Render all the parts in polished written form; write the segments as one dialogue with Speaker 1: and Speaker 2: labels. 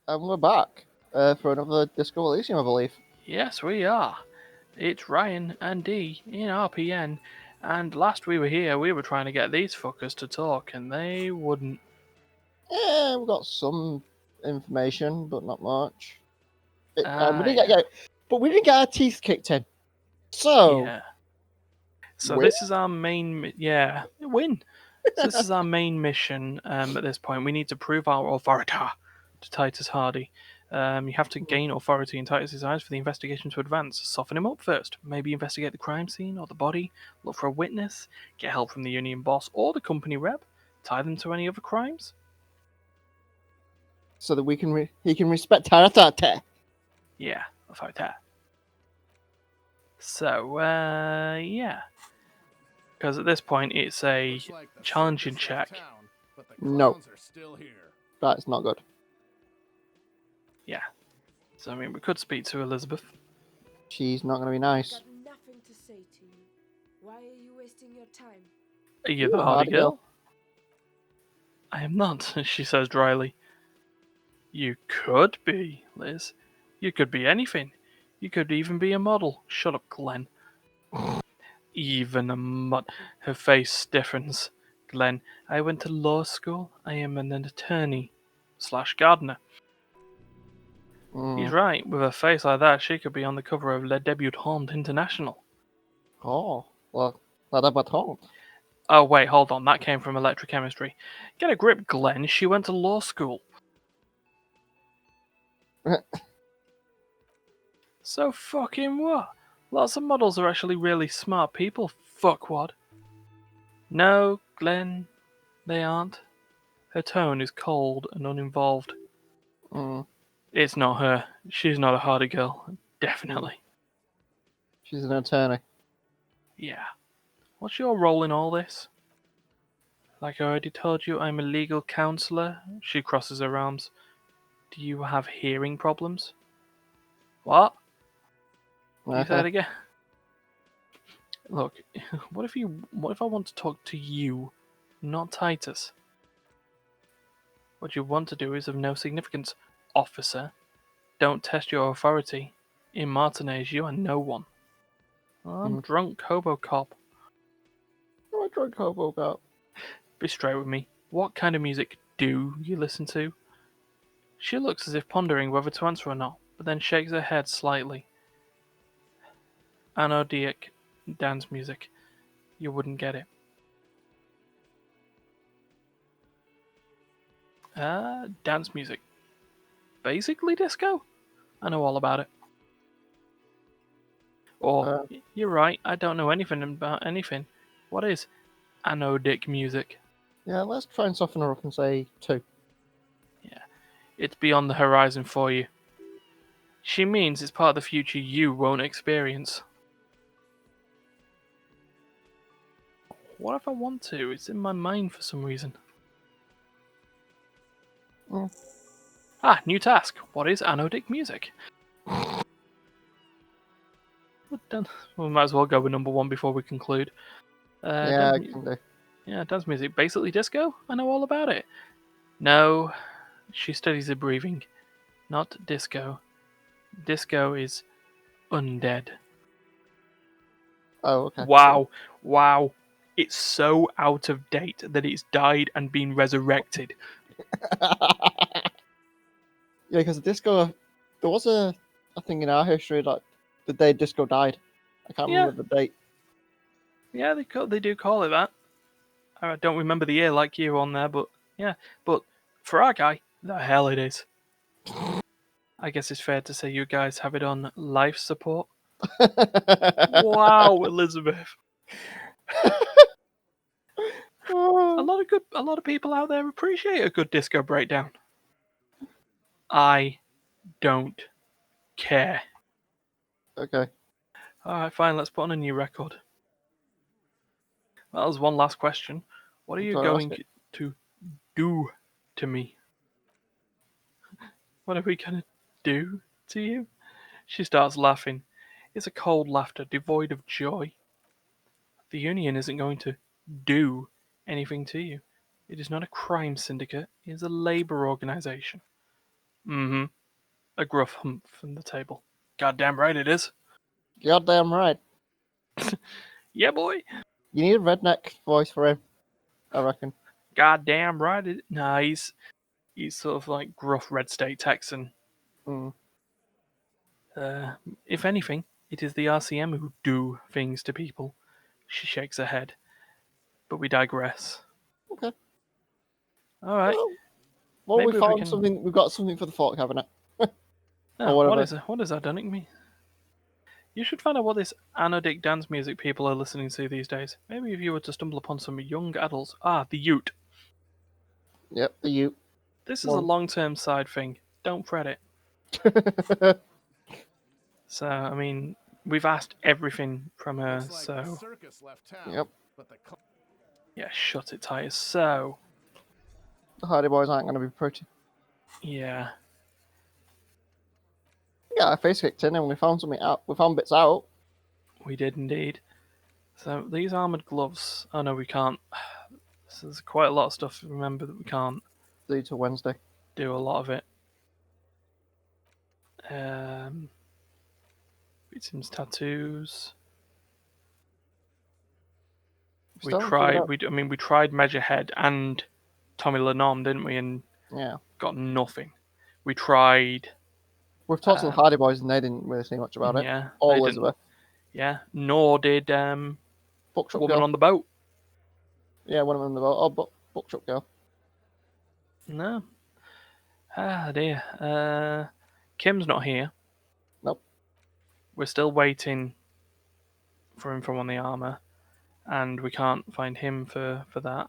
Speaker 1: And we're back for another Disco Elysium, I believe.
Speaker 2: Yes, we are. It's Ryan and Dee in RPN, and last we were here, we were trying to get these fuckers to talk, and they wouldn't.
Speaker 1: Yeah, we got some information, but not much. We didn't
Speaker 2: Yeah.
Speaker 1: but we didn't get our teeth kicked in. So,
Speaker 2: Yeah. So
Speaker 1: win?
Speaker 2: this is our main, win. So this is our main mission. At this point, we need to prove our authority to Titus Hardie. You have to gain authority in Titus's eyes for the investigation to advance. Soften him up first. Maybe investigate the crime scene or the body. Look for a witness. Get help from the union boss or the company rep. Tie them to any other crimes.
Speaker 1: So that he can respect our authority.
Speaker 2: Yeah, authority. So, yeah. Because at this point, it's a challenging check.
Speaker 1: No, that's not good.
Speaker 2: Yeah. So, I mean, we could speak to Elizabeth.
Speaker 1: She's not going to be nice.
Speaker 3: I've got nothing to say to you. Why are you wasting your time?
Speaker 2: Are you
Speaker 1: Ooh,
Speaker 2: the
Speaker 1: a
Speaker 2: Hardie
Speaker 1: Hardie
Speaker 2: girl?
Speaker 1: girl.
Speaker 2: I am not, she says dryly. You could be, Liz. You could be anything. You could even be a model. Shut up, Glenn. Even a mod. Her face stiffens. Glenn, I went to law school. I am an attorney slash gardener. He's right. With a face like that, she could be on the cover of Le Debutante International.
Speaker 1: Oh, well, not about all.
Speaker 2: Oh, wait, hold on. That came from electrochemistry. Get a grip, Glenn. She went to law school. So fucking what? Lots of models are actually really smart people, fuckwad. No, Glenn, they aren't. Her tone is cold and uninvolved. It's not her. She's not a Hardy girl. Definitely.
Speaker 1: She's an attorney.
Speaker 2: Yeah. What's your role in all this? Like I already told you, I'm a legal counselor. She crosses her arms. Do you have hearing problems? What? Can you say it again? Look, what if I want to talk to you, not Titus? What you want to do is of no significance, officer. Don't test your authority. In Martinez, you are no one. I'm drunk hobo cop.
Speaker 1: I'm a drunk hobo cop.
Speaker 2: Be straight with me. What kind of music do you listen to? She looks as if pondering whether to answer or not, but then shakes her head slightly. Anodic dance music. You wouldn't get it. Dance music. Basically disco? I know all about it. Or, you're right, I don't know anything about anything. What is anodic music?
Speaker 1: Yeah, let's try and soften her up and say 2.
Speaker 2: Yeah, it's beyond the horizon for you. She means it's part of the future you won't experience. What if I want to? It's in my mind for some reason. New task. What is anodic music? We might as well go with number 1 before we conclude.
Speaker 1: Yeah, I can do.
Speaker 2: Yeah, dance music. Basically disco? I know all about it. No, she studies her breathing. Not disco. Disco is undead.
Speaker 1: Oh, okay.
Speaker 2: Wow. It's so out of date that it's died and been resurrected.
Speaker 1: Yeah, because disco, there was a thing in our history like the day disco died. I can't remember the date.
Speaker 2: Yeah, they do call it that. I don't remember the year like you on there, but yeah. But for our guy, the hell it is. I guess it's fair to say you guys have it on life support. Wow, Elizabeth. A lot of people out there appreciate a good disco breakdown. I don't care.
Speaker 1: Okay.
Speaker 2: Alright, fine, let's put on a new record. Well, there's one last question. What are you going to do to me? What are we gonna do to you? She starts laughing. It's a cold laughter, devoid of joy. The Union isn't going to do anything to you. It is not a crime syndicate, it is a labour organisation. Mm-hmm. A gruff hump from the table. Goddamn right it is.
Speaker 1: Goddamn right.
Speaker 2: Yeah, boy.
Speaker 1: You need a redneck voice for him, I reckon.
Speaker 2: Goddamn right it is. Nah, he's sort of like gruff red state Texan.
Speaker 1: Mm.
Speaker 2: If anything, it is the RCM who do things to people. She shakes her head. But we digress.
Speaker 1: Okay.
Speaker 2: Alright.
Speaker 1: Well, we
Speaker 2: Maybe if we
Speaker 1: found
Speaker 2: can...
Speaker 1: something. We've got something for the fort cabinet.
Speaker 2: Oh,
Speaker 1: or whatever.
Speaker 2: what is that done me? You should find out what this anodic dance music people are listening to these days. Maybe if you were to stumble upon some young adults. Ah, the Ute.
Speaker 1: Yep, the Ute.
Speaker 2: This is a long-term side thing. Don't fret it. So, I mean, we've asked everything from her, so...
Speaker 1: Yep.
Speaker 2: Yeah, shut it, Titus. So...
Speaker 1: The Hardie Boys aren't going to be pretty.
Speaker 2: Yeah.
Speaker 1: Yeah, our face kicked in and we found something out. We found bits out.
Speaker 2: We did indeed. So, these armoured gloves... Oh, no, we can't. So there's quite a lot of stuff, remember, that we can't
Speaker 1: Due to Wednesday.
Speaker 2: do a lot of it. Victims' tattoos. We tried Measurehead and Tommy Lenom, didn't we? And
Speaker 1: yeah,
Speaker 2: got nothing. We tried.
Speaker 1: We've talked to the Hardie Boys and they didn't really say much about it.
Speaker 2: Yeah,
Speaker 1: Or
Speaker 2: they
Speaker 1: Elizabeth.
Speaker 2: Didn't. Yeah, nor did
Speaker 1: Bookshop
Speaker 2: Woman
Speaker 1: Girl.
Speaker 2: on the Boat.
Speaker 1: Yeah, one of them on the boat. Oh, Bookshop Girl.
Speaker 2: No. Ah dear. Kim's not here.
Speaker 1: Nope.
Speaker 2: We're still waiting for him from on the armor, and we can't find him for that.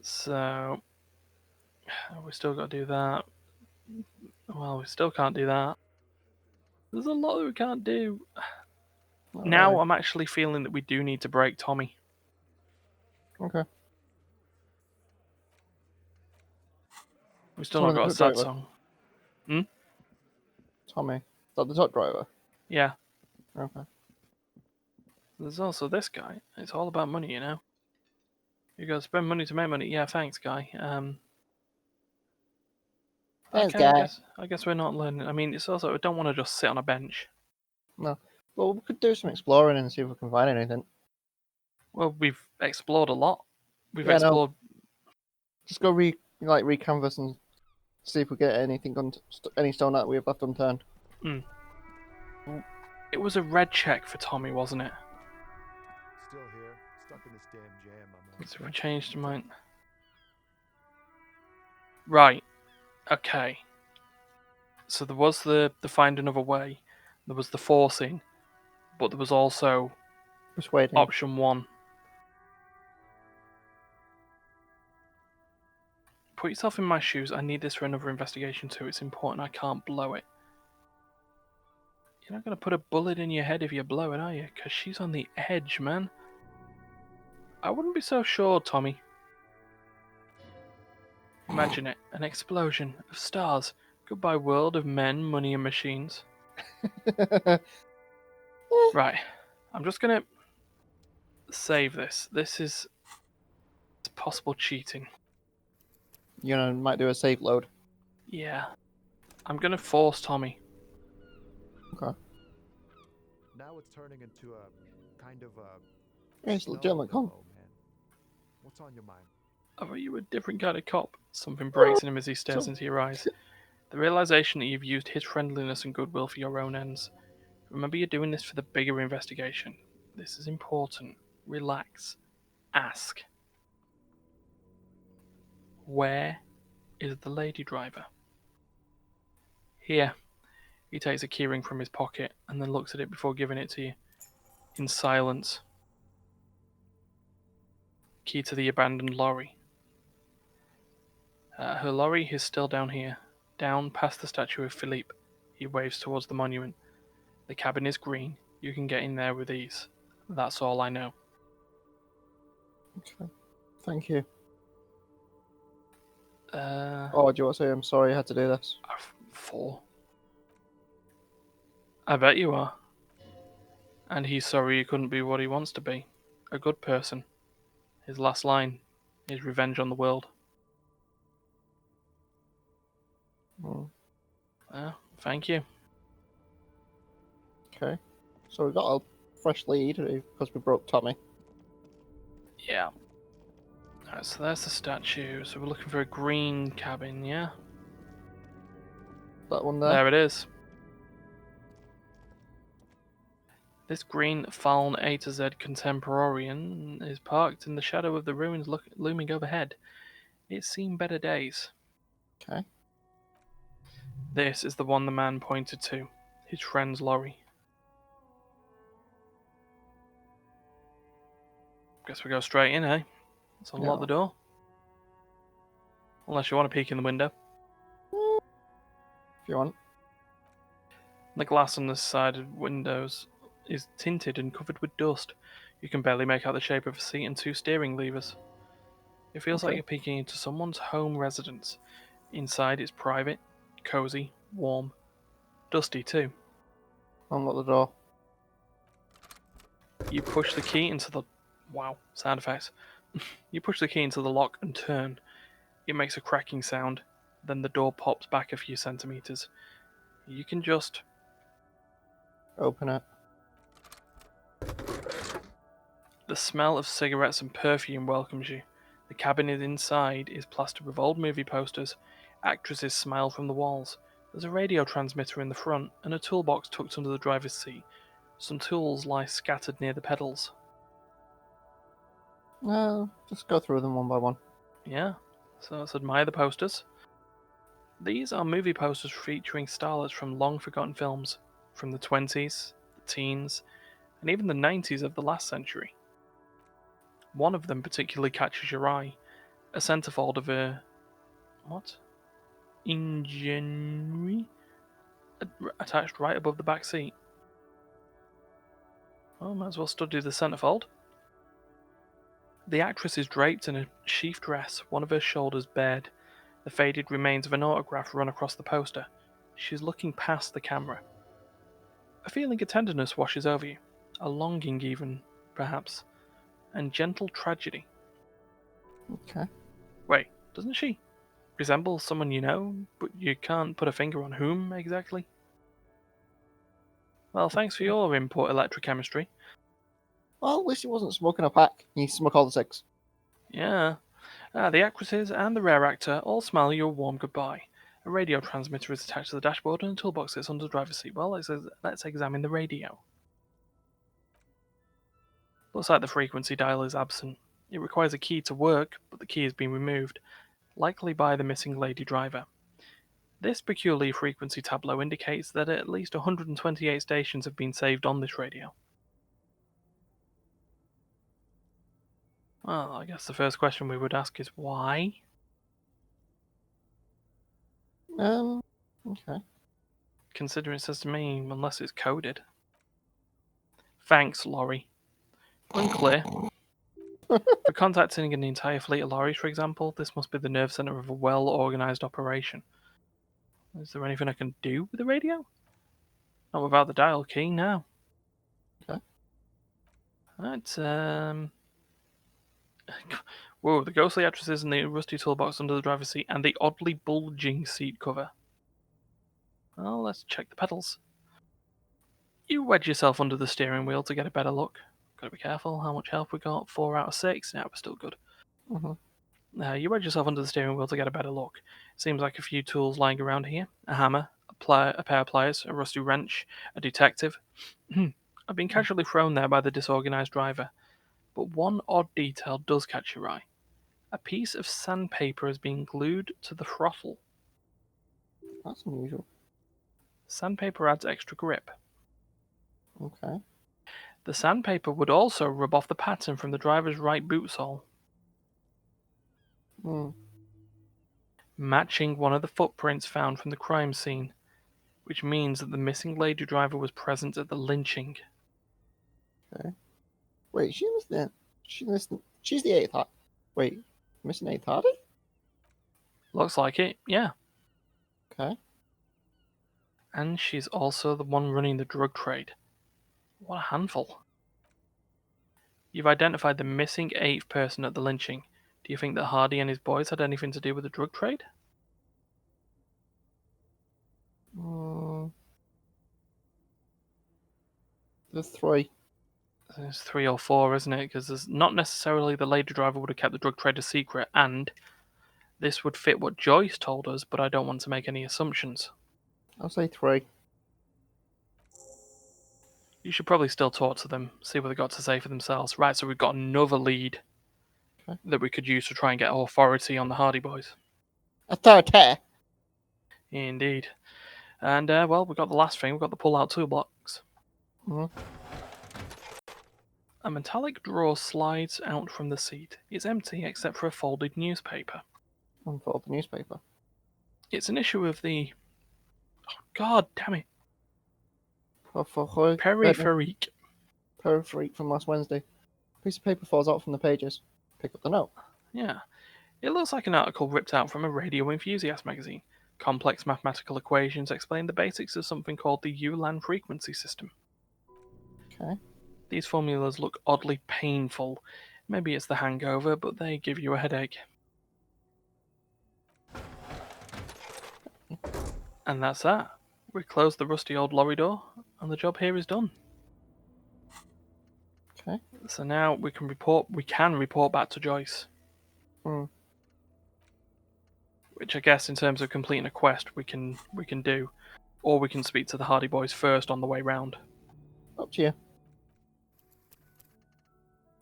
Speaker 2: So we still got to do that. Well, we still can't do that. There's a lot that we can't do. Now
Speaker 1: Right.
Speaker 2: I'm actually feeling that we do need to break Tommy.
Speaker 1: Okay.
Speaker 2: We still not got a sad song.
Speaker 1: Tommy. Is that the truck driver?
Speaker 2: Yeah.
Speaker 1: Okay.
Speaker 2: There's also this guy. It's all about money, you know. You gotta spend money to make money. Yeah, thanks, guy.
Speaker 1: Thanks,
Speaker 2: Okay,
Speaker 1: guy.
Speaker 2: I guess we're not learning. I mean, it's also, we don't want to just sit on a bench.
Speaker 1: No. Well, we could do some exploring and see if we can find anything.
Speaker 2: Well, we've explored a lot. We've
Speaker 1: Yeah,
Speaker 2: explored.
Speaker 1: No. Just go recanvas and see if we get anything any stone that we've left unturned.
Speaker 2: It was a red check for Tommy, wasn't it?
Speaker 4: Still here, stuck in this damn jam.
Speaker 2: So we changed mine. Right. Okay. So there was the find another way. There was the forcing, but there was also
Speaker 1: Persuading.
Speaker 2: option 1. Put yourself in my shoes. I need this for another investigation too. It's important. I can't blow it. You're not going to put a bullet in your head if you blow it, are you? Because she's on the edge, man. I wouldn't be so sure, Tommy. Imagine it. An explosion of stars. Goodbye, world of men, money, and machines. Right. I'm just going to save this. This is possible cheating.
Speaker 1: You know, might do a save load.
Speaker 2: Yeah. I'm going to force Tommy.
Speaker 1: Okay.
Speaker 4: Now it's turning into a kind of a...
Speaker 1: It's legitimate,
Speaker 4: man. What's on your mind?
Speaker 2: I thought you were a different kind of cop. Something breaks in him as he stares into your eyes. The realization that you've used his friendliness and goodwill for your own ends. Remember, you're doing this for the bigger investigation. This is important. Relax. Ask. Where is the lady driver? Here. He takes a keyring from his pocket and then looks at it before giving it to you. In silence. Key to the abandoned lorry. Her lorry is still down here. Down past the statue of Philippe. He waves towards the monument. The cabin is green. You can get in there with ease. That's all I know.
Speaker 1: Okay. Thank you.
Speaker 2: Oh,
Speaker 1: do you want to say I'm sorry I had to do this?
Speaker 2: 4. I bet you are. And he's sorry he couldn't be what he wants to be. A good person. His last line is revenge on the world.
Speaker 1: Mm,
Speaker 2: Thank you.
Speaker 1: okay. So we got a fresh lead because we broke Tommy.
Speaker 2: Yeah. Alright, so there's the statue. So we're looking for a green cabin, yeah?
Speaker 1: That one there.
Speaker 2: There it is. This green Faln A to Z Contemporarian is parked in the shadow of the ruins looming overhead. It's seen better days.
Speaker 1: Okay.
Speaker 2: This is the one the man pointed to. His friend's lorry. Guess we go straight in, eh? Let's unlock
Speaker 1: Yeah.
Speaker 2: the door. Unless you want to peek in the window.
Speaker 1: If you want.
Speaker 2: The glass on the side of windows is tinted and covered with dust. You can barely make out the shape of a seat and two steering levers. It feels like
Speaker 1: Okay.
Speaker 2: you're peeking into someone's home residence. Inside it's private, cozy, warm, dusty too.
Speaker 1: Unlock the door.
Speaker 2: You push the key into the... Wow, sound effects. You push the key into the lock and turn. It makes a cracking sound. Then the door pops back a few centimeters. You can just...
Speaker 1: Open it.
Speaker 2: The smell of cigarettes and perfume welcomes you. The cabinet inside is plastered with old movie posters. Actresses smile from the walls. There's a radio transmitter in the front and a toolbox tucked under the driver's seat. Some tools lie scattered near the pedals.
Speaker 1: No, just go through them one by one.
Speaker 2: Yeah, so let's admire the posters. These are movie posters featuring starlets from long forgotten films from the 20s, the teens, and even the 90s of the last century. One of them particularly catches your eye. A centerfold of a... what? Ingenuity? Attached right above the back seat. Oh, might as well study the centerfold. The actress is draped in a sheath dress, one of her shoulders bared. The faded remains of an autograph run across the poster. She's looking past the camera. A feeling of tenderness washes over you. A longing even, perhaps. And gentle tragedy.
Speaker 1: Okay.
Speaker 2: Wait, doesn't she resemble someone you know, but you can't put a finger on whom exactly? Well, thanks for your input, electrochemistry.
Speaker 1: Well, at least he wasn't smoking a pack. He smoked all the six.
Speaker 2: Yeah. The actresses and the rare actor all smile you a warm goodbye. A radio transmitter is attached to the dashboard and a toolbox sits under the driver's seat. Well, let's examine the radio. Looks like the frequency dial is absent. It requires a key to work, but the key has been removed, likely by the missing lady driver. This peculiar frequency tableau indicates that at least 128 stations have been saved on this radio. Well, I guess the first question we would ask is why?
Speaker 1: Okay.
Speaker 2: Considering it says to me, unless it's coded. Thanks, Laurie. Unclear. For contacting an entire fleet of lorries, for example, this must be the nerve center of a well-organized operation. Is there anything I can do with the radio? Not without the dial key, no.
Speaker 1: Okay.
Speaker 2: That's, whoa, the ghostly actresses and the rusty toolbox under the driver's seat and the oddly bulging seat cover. Well, let's check the pedals. You wedge yourself under the steering wheel to get a better look. Gotta be careful how much health we got. 4 out of 6. Yeah, we're still good. You wedge yourself under the steering wheel to get a better look. Seems like a few tools lying around here. A hammer, a pair of pliers, a rusty wrench, a detective. I've been casually thrown there by the disorganized driver. But one odd detail does catch your eye. A piece of sandpaper has been glued to the throttle.
Speaker 1: That's unusual.
Speaker 2: Sandpaper adds extra grip.
Speaker 1: Okay.
Speaker 2: The sandpaper would also rub off the pattern from the driver's right boot sole, matching one of the footprints found from the crime scene, which means that the missing lady driver was present at the lynching.
Speaker 1: Okay. Wait, she's the eighth Hardie. Wait, missing eighth Hardie?
Speaker 2: Looks like it, yeah.
Speaker 1: Okay.
Speaker 2: And she's also the one running the drug trade. What a handful. You've identified the missing eighth person at the lynching. Do you think that Hardie and his boys had anything to do with the drug trade?
Speaker 1: Mm, there's 3.
Speaker 2: There's 3 or 4, isn't it? Because there's not necessarily the lady driver would have kept the drug trade a secret, and this would fit what Joyce told us, but I don't want to make any assumptions.
Speaker 1: I'll say 3.
Speaker 2: You should probably still talk to them, see what they got to say for themselves. Right, so we've got another lead that we could use to try and get authority on the Hardie Boys.
Speaker 1: Authority.
Speaker 2: Indeed. And, well, we've got the last thing. We've got the pull-out toolbox.
Speaker 1: Mm-hmm.
Speaker 2: A metallic drawer slides out from the seat. It's empty except for a folded newspaper.
Speaker 1: Unfold the newspaper.
Speaker 2: It's an issue of the... Oh, God damn it. Peripherique.
Speaker 1: Peripherique from last Wednesday. A piece of paper falls out from the pages. Pick up the note.
Speaker 2: Yeah. It looks like an article ripped out from a Radio Enthusiast magazine. Complex mathematical equations explain the basics of something called the Ulan frequency system.
Speaker 1: Okay.
Speaker 2: These formulas look oddly painful. Maybe it's the hangover, but they give you a headache. And that's that. We close the rusty old lorry door, and the job here is done.
Speaker 1: Okay.
Speaker 2: So now we can report back to Joyce. Which I guess in terms of completing a quest we can do. Or we can speak to the Hardie Boys first on the way round.
Speaker 1: Up to you.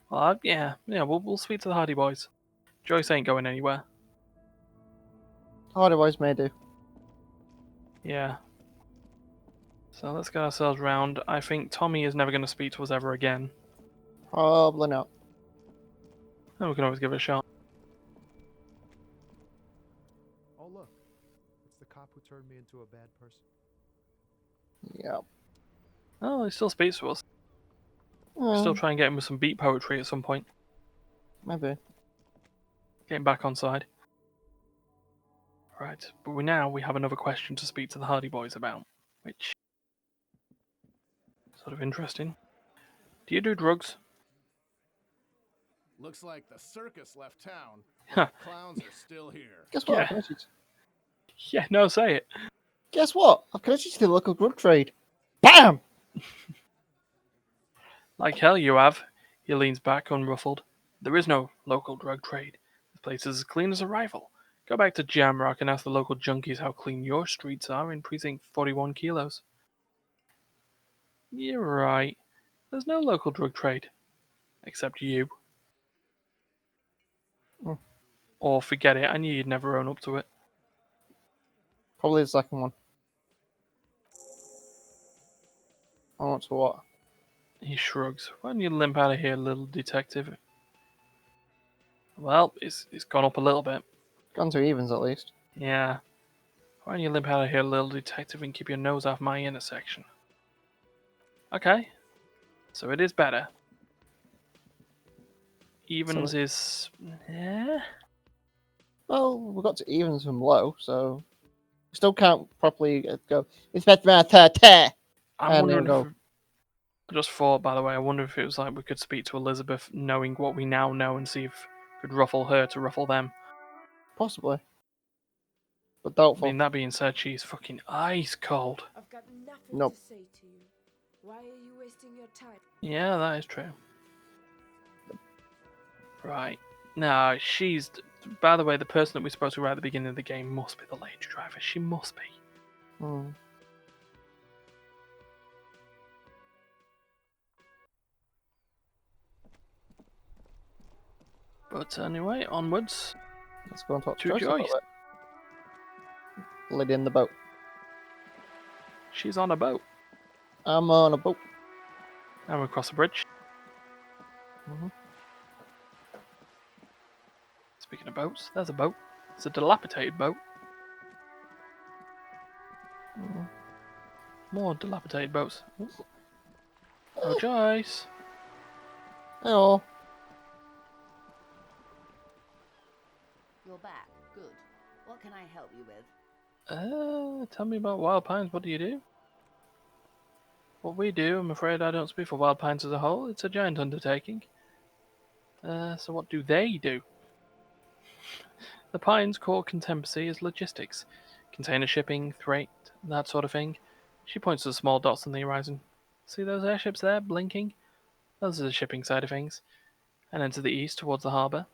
Speaker 2: Well, yeah, we'll speak to the Hardie Boys. Joyce ain't going anywhere.
Speaker 1: Hardie Boys may do.
Speaker 2: Yeah. So let's get ourselves round. I think Tommy is never going to speak to us ever again.
Speaker 1: Probably not.
Speaker 2: And we can always give it a shot.
Speaker 4: Oh, look. It's the cop who turned me into a bad person.
Speaker 1: Yeah.
Speaker 2: Oh, he still speaks to us. Still try and get him with some beat poetry at some point.
Speaker 1: Maybe.
Speaker 2: Get him back on side. Right, but we have another question to speak to the Hardie Boys about, which is sort of interesting. Do you do drugs?
Speaker 5: Looks like the circus left town.
Speaker 2: Huh.
Speaker 5: Clowns are still here.
Speaker 1: Guess what?
Speaker 2: Yeah.
Speaker 1: I've connected.
Speaker 2: Yeah, no, say it.
Speaker 1: Guess what? I've connected to the local drug trade. BAM!
Speaker 2: Like hell you have. He leans back unruffled. There is no local drug trade. The place is as clean as a rifle. Go back to Jamrock and ask the local junkies how clean your streets are in precinct 41 kilos. You're right. There's no local drug trade. Except you. Or forget it, I knew you'd never own up to it.
Speaker 1: Probably the second one. I want to what?
Speaker 2: He shrugs. Why don't you limp out of here, little detective? Well, it's gone up a little bit.
Speaker 1: Gone to evens at least.
Speaker 2: Yeah. Why don't you limp out of here, little detective, and keep your nose off my intersection? Okay. So it is better. Evens is... Yeah?
Speaker 1: Well, we got to evens from low, so we still can't properly go. It's better than 30.
Speaker 2: I'm wondering
Speaker 1: go.
Speaker 2: if... I just thought, by the way, I wonder if it was like we could speak to Elizabeth knowing what we now know and see if we could ruffle her to ruffle them.
Speaker 1: Possibly. But
Speaker 2: I
Speaker 1: doubtful.
Speaker 2: mean, that being said, she's fucking ice cold.
Speaker 3: I've got nothing
Speaker 1: Nope.
Speaker 3: to say to you. Why are you wasting your time?
Speaker 2: Yeah, that is true. Right. No, she's... By the way, the person that we spoke to right at the beginning of the game must be the lady driver. She must be.
Speaker 1: Hmm.
Speaker 2: But anyway, onwards
Speaker 1: Let's go and talk
Speaker 2: to
Speaker 1: to Joyce a little
Speaker 2: Joyce.
Speaker 1: bit. Lady in the boat.
Speaker 2: She's on a boat.
Speaker 1: I'm on a boat.
Speaker 2: And we across the bridge.
Speaker 1: Mhm.
Speaker 2: Speaking of boats, there's a boat. It's a dilapidated boat.
Speaker 1: Mhm.
Speaker 2: More dilapidated boats. Oh, Joyce.
Speaker 1: Hello.
Speaker 6: You're back. Good. What can I help you with?
Speaker 2: Tell me about Wild Pines. What do you do? What we do, I'm afraid I don't speak for Wild Pines as a whole. It's a giant undertaking. So what do they do? The Pines' core competency is logistics. Container shipping, freight, that sort of thing. She points to the small dots on the horizon. See those airships there, blinking? Those are the shipping side of things. And then to the east, towards the harbour.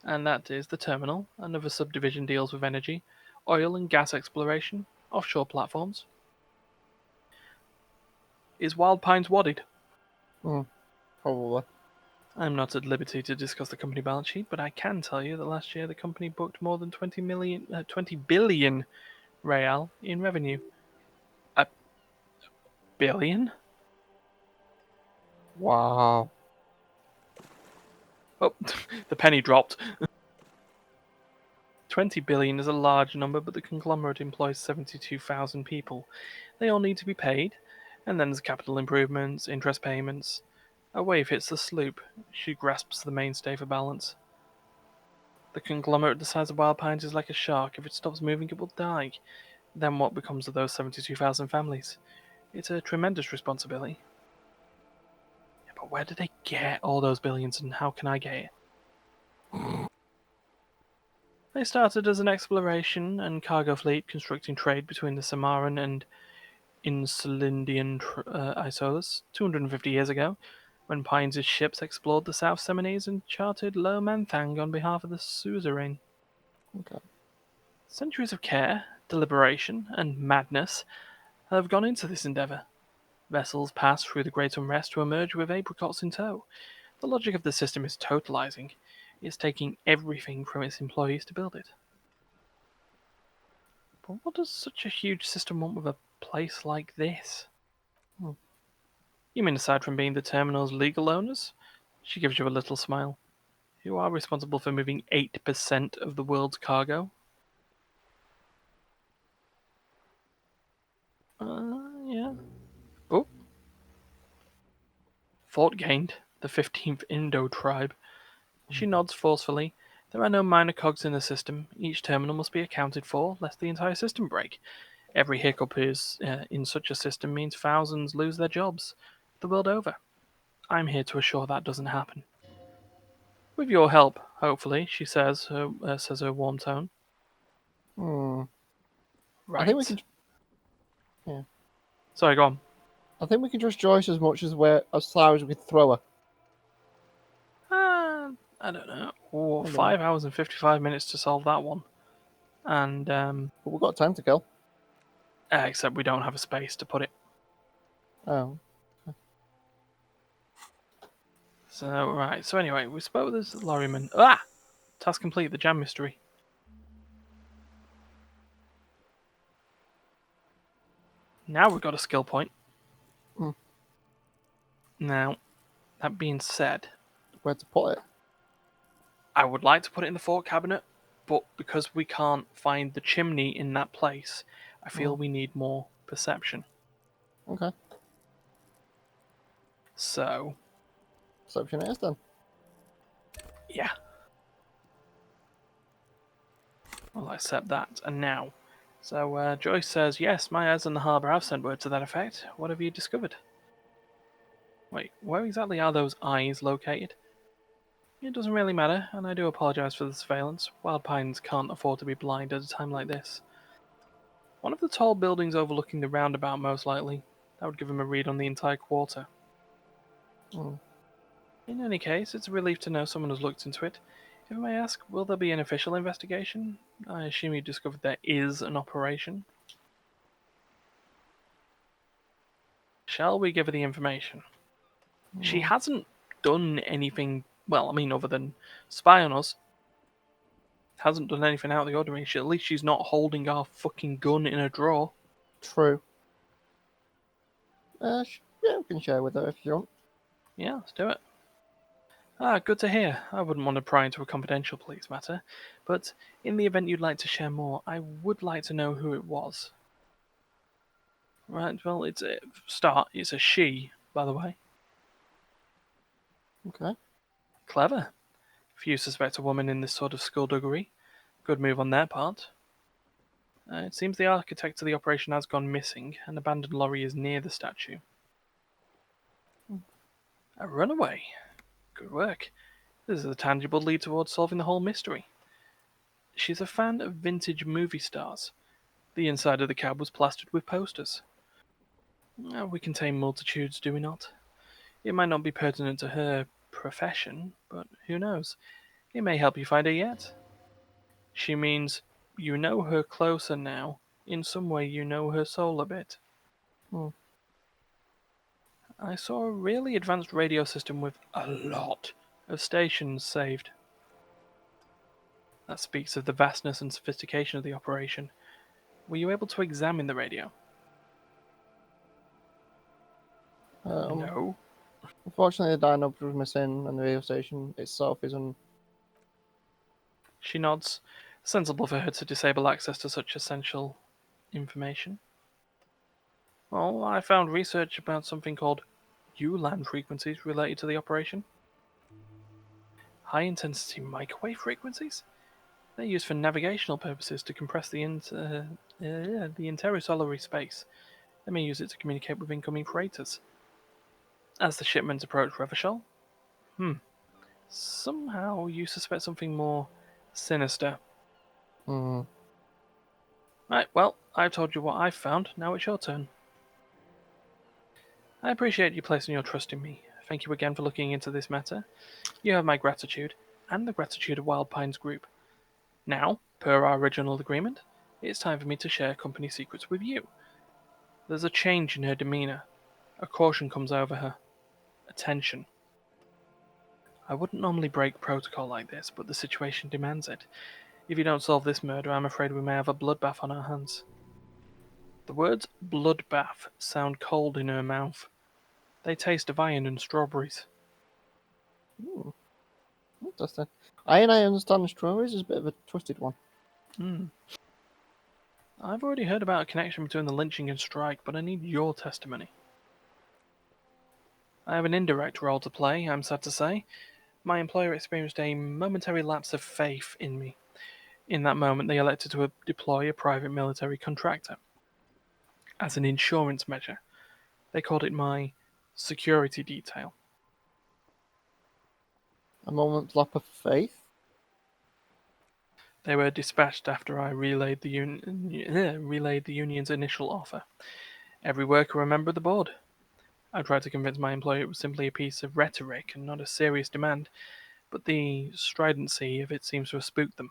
Speaker 2: And that is the terminal. Another subdivision deals with energy, oil and gas exploration, offshore platforms. Is Wild Pines wadded?
Speaker 1: Probably.
Speaker 2: I'm not at liberty to discuss the company balance sheet, but I can tell you that last year the company booked more than 20 billion real in revenue. A billion?
Speaker 1: Wow.
Speaker 2: Oh, the penny dropped. 20 billion is a large number, but the conglomerate employs 72,000 people. They all need to be paid, and then there's capital improvements, interest payments. A wave hits the sloop. She grasps the mainstay for balance. The conglomerate the size of Wild Pines is like a shark. If it stops moving, it will die. Then what becomes of those 72,000 families? It's a tremendous responsibility. Yeah, but where do they get all those billions, and how can I get it? They started as an exploration and cargo fleet constructing trade between the Samaran and Insulindian Isolas 250 years ago, when Pines' ships explored the South Seminoes and charted Lo Manthang on behalf of the suzerain.
Speaker 1: Okay.
Speaker 2: Centuries of care, deliberation, and madness have gone into this endeavour. Vessels pass through the Great Unrest to emerge with apricots in tow. The logic of the system is totalizing. It's taking everything from its employees to build it. But what does such a huge system want with a place like this? You mean aside from being the terminal's legal owners? She gives you a little smile. You are responsible for moving 8% of the world's cargo. Yeah. Oh. Fort gained, the 15th Indo tribe. She nods forcefully. There are no minor cogs in the system. Each terminal must be accounted for, lest the entire system break. Every hiccup in such a system means thousands lose their jobs, the world over. I'm here to assure that doesn't happen. With your help, hopefully, she says her warm tone. Right.
Speaker 1: I think we can. Yeah.
Speaker 2: Sorry, go on.
Speaker 1: I think we can trust Joyce as much as far as we can throw her.
Speaker 2: I don't know. Oh, 5 hours and 55 minutes to solve that one. And,
Speaker 1: But we've got time to kill.
Speaker 2: except we don't have a space to put it.
Speaker 1: Oh.
Speaker 2: So, right. So anyway, we spoke with this lorryman. Ah! Task complete, the jam mystery. Now we've got a skill point. Now, that being said,
Speaker 1: Where to put it?
Speaker 2: I would like to put it in the fort cabinet, but because we can't find the chimney in that place, I feel we need more perception.
Speaker 1: Okay.
Speaker 2: So,
Speaker 1: Perception it is then.
Speaker 2: yeah. I'll accept that. And now, so Joyce says, yes, my eyes on the harbour have sent word to that effect. What have you discovered? Wait, where exactly are those eyes located? It doesn't really matter, and I do apologise for the surveillance. Wild Pines can't afford to be blind at a time like this. One of the tall buildings overlooking the roundabout, most likely. That would give him a read on the entire quarter. In any case, it's a relief to know someone has looked into it. If I may ask, will there be an official investigation? I assume you discovered there is an operation. Shall we give her the information? She hasn't done anything, well, I mean, other than spy on us. Hasn't done anything out of the ordinary. At least she's not holding our fucking gun in a drawer.
Speaker 1: True. Yeah, we can share with her if you want.
Speaker 2: Yeah, let's do it. Good to hear. I wouldn't want to pry into a confidential police matter, but in the event you'd like to share more, I would like to know who it was. Right, well, it's a she, by the way.
Speaker 1: Okay.
Speaker 2: Clever. Few suspect a woman in this sort of skullduggery. Good move on their part. It seems the architect of the operation has gone missing. An abandoned lorry is near the statue. A runaway. Good work. This is a tangible lead towards solving the whole mystery. She's a fan of vintage movie stars. The inside of the cab was plastered with posters. We contain multitudes, do we not? It might not be pertinent to her profession, but who knows? It may help you find her yet. She means you know her closer now. In some way, you know her soul a bit.
Speaker 1: Hmm.
Speaker 2: I saw a really advanced radio system with a lot of stations saved. That speaks of the vastness and sophistication of the operation. Were you able to examine the radio? No.
Speaker 1: Unfortunately, the dyno was missing, and the radio station itself isn't.
Speaker 2: She nods. Sensible for her to disable access to such essential information. Well, I found research about something called ULAN frequencies related to the operation. High intensity microwave frequencies? They're used for navigational purposes to compress the intersolar space. They may use it to communicate with incoming freighters. As the shipments approach Revachol, somehow you suspect something more sinister.
Speaker 1: Hmm.
Speaker 2: Right, well, I've told you what I've found, now it's your turn. I appreciate you placing your trust in me. Thank you again for looking into this matter. You have my gratitude, and the gratitude of Wild Pines Group. Now, per our original agreement, it's time for me to share company secrets with you. There's a change in her demeanor. A caution comes over her. A tension. I wouldn't normally break protocol like this, but the situation demands it. If you don't solve this murder, I'm afraid we may have a bloodbath on our hands. The words bloodbath sound cold in her mouth. They taste of iron and strawberries.
Speaker 1: Interesting. I understand strawberries is a bit of a twisted one.
Speaker 2: I've already heard about a connection between the lynching and strike, but I need your testimony. I have an indirect role to play, I'm sad to say. My employer experienced a momentary lapse of faith in me. In that moment, they elected to deploy a private military contractor. As an insurance measure, they called it my security detail.
Speaker 1: A moment's leap of faith.
Speaker 2: They were dispatched after I relayed the union's initial offer. Every worker a member of the board. I tried to convince my employer it was simply a piece of rhetoric and not a serious demand, but the stridency of it seems to have spooked them.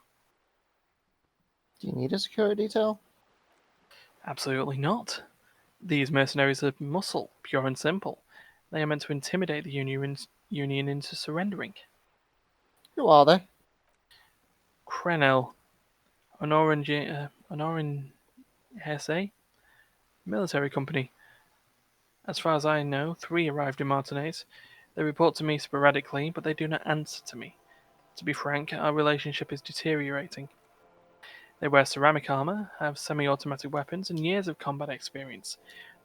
Speaker 1: Do you need a security detail?
Speaker 2: Absolutely not. These mercenaries are muscle, pure and simple. They are meant to intimidate the union into surrendering.
Speaker 1: Who are they?
Speaker 2: Crenel, an orange SA military company. As far as I know, 3 arrived in Martinez. They report to me sporadically, but they do not answer to me. To be frank, our relationship is deteriorating. They wear ceramic armor, have semi-automatic weapons, and years of combat experience.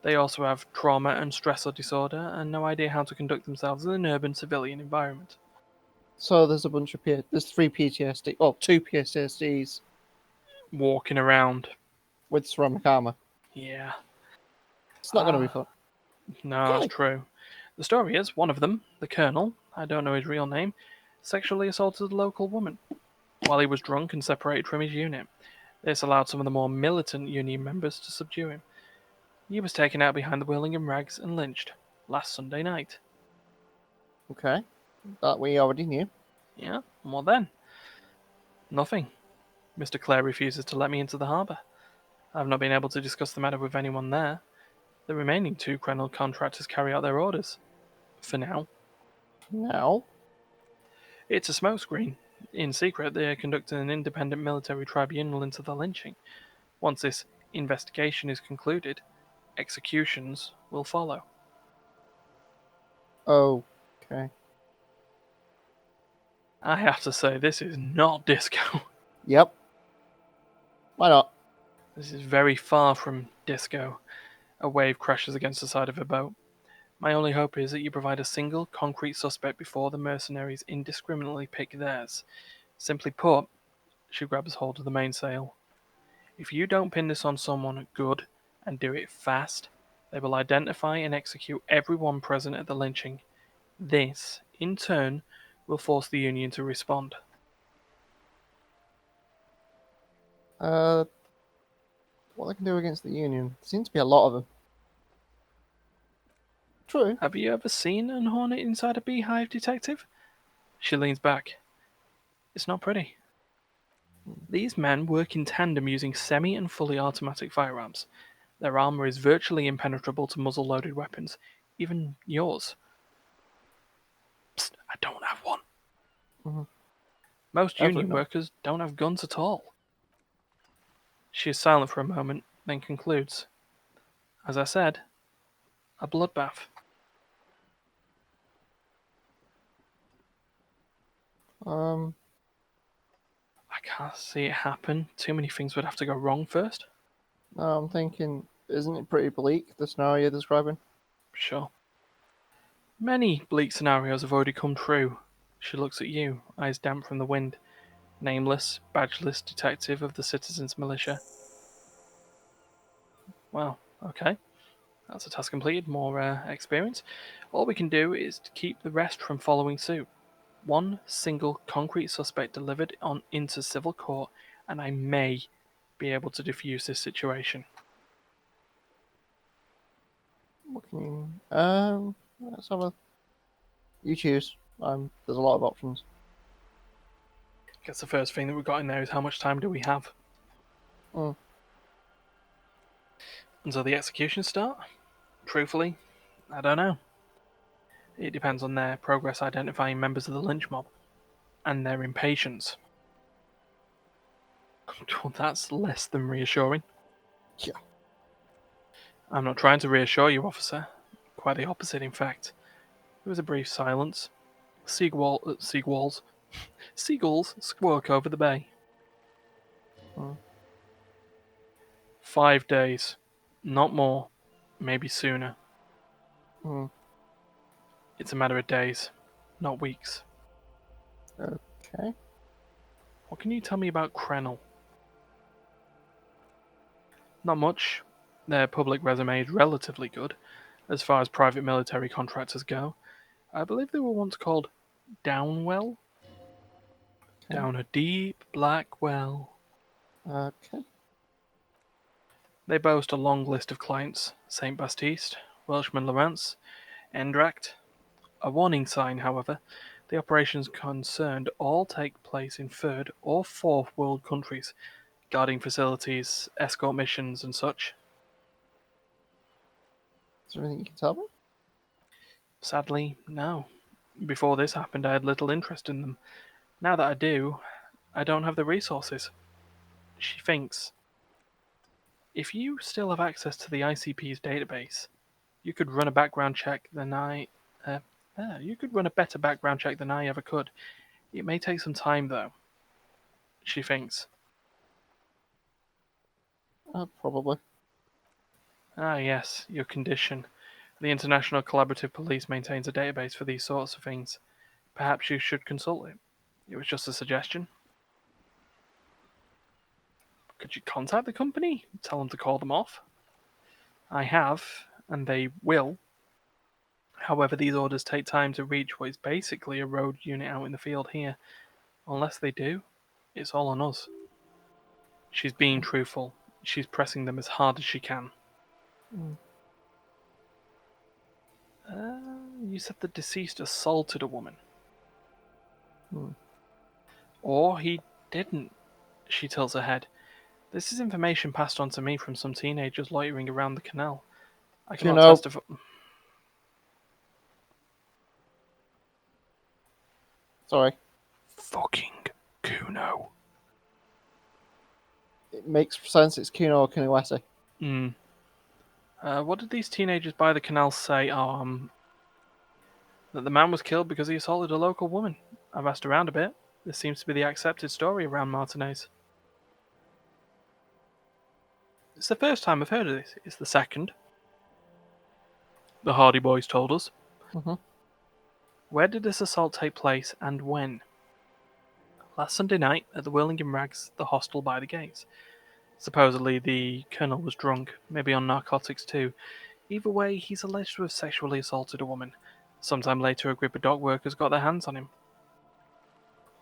Speaker 2: They also have trauma and stressor disorder, and no idea how to conduct themselves in an urban civilian environment.
Speaker 1: So there's a bunch of there's 3 PTSD. Oh, 2 PTSDs
Speaker 2: Walking around.
Speaker 1: with ceramic armor.
Speaker 2: Yeah.
Speaker 1: It's not going to be fun.
Speaker 2: No, that's true. The story is, one of them, the colonel, I don't know his real name, sexually assaulted a local woman while he was drunk and separated from his unit. This allowed some of the more militant union members to subdue him. He was taken out behind the Whirlingham Rags and lynched last Sunday night.
Speaker 1: Okay, that we already knew.
Speaker 2: Yeah, and what then? Nothing. Mr. Clare refuses to let me into the harbour. I've not been able to discuss the matter with anyone there. The remaining 2 Crenel contractors carry out their orders. For now.
Speaker 1: Now,
Speaker 2: It's a smokescreen. In secret, they are conducting an independent military tribunal into the lynching. Once this investigation is concluded, executions will follow.
Speaker 1: okay.
Speaker 2: I have to say, this is not disco.
Speaker 1: Yep. Why not?
Speaker 2: This is very far from disco. A wave crashes against the side of a boat. My only hope is that you provide a single, concrete suspect before the mercenaries indiscriminately pick theirs. Simply put, she grabs hold of the mainsail. If you don't pin this on someone good and do it fast, they will identify and execute everyone present at the lynching. This, in turn, will force the Union to respond.
Speaker 1: what they can do against the Union. There seems to be a lot of them. True.
Speaker 2: Have you ever seen an hornet inside a beehive, detective? She leans back. It's not pretty. These men work in tandem using semi and fully automatic firearms. Their armor is virtually impenetrable to muzzle-loaded weapons, even yours. Psst, I don't have one.
Speaker 1: Mhm.
Speaker 2: Most
Speaker 1: Definitely
Speaker 2: union
Speaker 1: not.
Speaker 2: workers don't have guns at all. She is silent for a moment, then concludes. As I said, a bloodbath.
Speaker 1: Um,
Speaker 2: I can't see it happen. Too many things would have to go wrong first.
Speaker 1: no, I'm thinking, isn't it pretty bleak, the scenario you're describing?
Speaker 2: Sure. Many bleak scenarios have already come true. She looks at you, eyes damp from the wind. Nameless, badgeless detective of the Citizens Militia. Well, okay. That's a task completed, more experience. All we can do is to keep the rest from following suit. One single concrete suspect delivered on into civil court, and I may be able to defuse this situation.
Speaker 1: What can you... let's have a... You choose. There's a lot of options.
Speaker 2: Guess the first thing that we've got in there is how much time do we have
Speaker 1: Mm.
Speaker 2: until the executions start? Truthfully, I don't know. It depends on their progress identifying members of the lynch mob and their impatience. That's less than reassuring.
Speaker 1: Yeah.
Speaker 2: I'm not trying to reassure you, officer. Quite the opposite, in fact. There was a brief silence. Seagulls squawk over the bay.
Speaker 1: Mm.
Speaker 2: 5 days. Not more. Maybe sooner.
Speaker 1: Mm.
Speaker 2: It's a matter of days, not weeks.
Speaker 1: Okay.
Speaker 2: What can you tell me about Krenel? Not much. Their public resume is relatively good, as far as private military contractors go. I believe they were once called Downwell?
Speaker 1: Okay.
Speaker 2: Down a deep black well.
Speaker 1: Okay.
Speaker 2: They boast a long list of clients: St. Baptiste, Welshman Lawrence, Endracht. A warning sign, however, the operations concerned all take place in third or fourth world countries, guarding facilities, escort missions, and such.
Speaker 1: Is there anything you can tell me?
Speaker 2: Sadly, no. Before this happened, I had little interest in them. Now that I do, I don't have the resources. She thinks. If you still have access to the ICP's database, you could run a background check than you could run a better background check than I ever could. It may take some time, though. She thinks.
Speaker 1: Probably.
Speaker 2: Ah, yes, your condition. The International Collaborative Police maintains a database for these sorts of things. Perhaps you should consult it. It was just a suggestion. Could you contact the company? Tell them to call them off? I have, and they will. However, these orders take time to reach what is basically a road unit out in the field here. Unless they do, it's all on us. She's being truthful. She's pressing them as hard as she can.
Speaker 1: Mm.
Speaker 2: You said the deceased assaulted a woman.
Speaker 1: Mm.
Speaker 2: Or he didn't. She tilts her head. This is information passed on to me from some teenagers loitering around the canal. I cannot
Speaker 1: Kuno.
Speaker 2: testify.
Speaker 1: Sorry.
Speaker 2: Fucking Kuno.
Speaker 1: It makes sense. It's Kuno or Kunoesi.
Speaker 2: What did these teenagers by the canal say? That the man was killed because he assaulted a local woman. I've asked around a bit. This seems to be the accepted story around Martinez. It's the first time I've heard of this. It's the second. The Hardie Boys told us.
Speaker 1: Mm-hmm.
Speaker 2: Where did this assault take place and when? Last Sunday night at the Whirling in Rags, the hostel by the gates. Supposedly the colonel was drunk, maybe on narcotics too. Either way, he's alleged to have sexually assaulted a woman. Sometime later, a group of dock workers got their hands on him.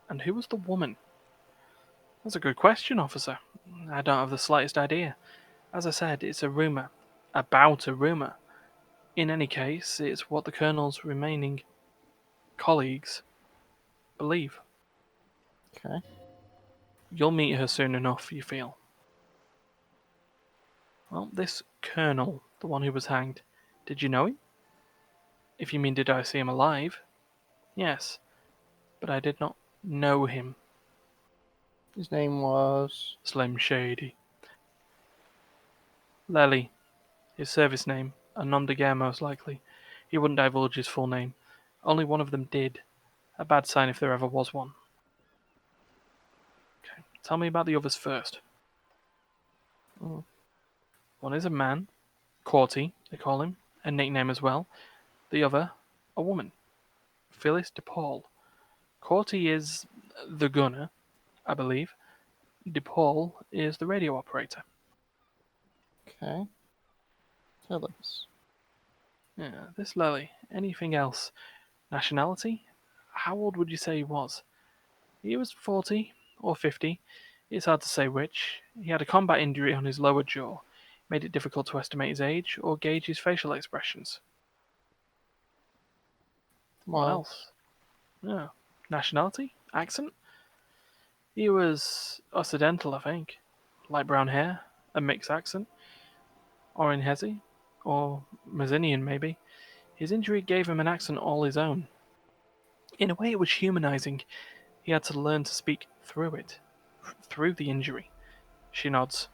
Speaker 2: And who was the woman? That's a good question, officer. I don't have the slightest idea. As I said, it's a rumour. About a rumour. In any case, it's what the Colonel's remaining colleagues believe.
Speaker 1: Okay.
Speaker 2: You'll meet her soon enough, you feel. Well, this Colonel, the one who was hanged, did you know him? If you mean did I see him alive? Yes, but I did not know him.
Speaker 1: His name was.
Speaker 2: Slim Shady. Lely, his service name, a nom de guerre most likely. He wouldn't divulge his full name. Only one of them did. A bad sign if there ever was one. Okay, tell me about the others first.
Speaker 1: Mm.
Speaker 2: One is a man, Corty, they call him, a nickname as well. The other, a woman, Phyllis DePaul. Corty is the gunner, I believe. DePaul is the radio operator.
Speaker 1: Okay. Tell us.
Speaker 2: Yeah, this Lely. Anything else? Nationality? How old would you say he was? He was 40 or 50. It's hard to say which. He had a combat injury on his lower jaw. Made it difficult to estimate his age or gauge his facial expressions. What
Speaker 1: Well,
Speaker 2: else? Yeah. Nationality? Accent? He was Occidental, I think. Light brown hair, a mixed accent. Oranhesi, or Mazinian maybe. His injury gave him an accent all his own. In a way, it was humanizing. He had to learn to speak through it, through the injury. She nods.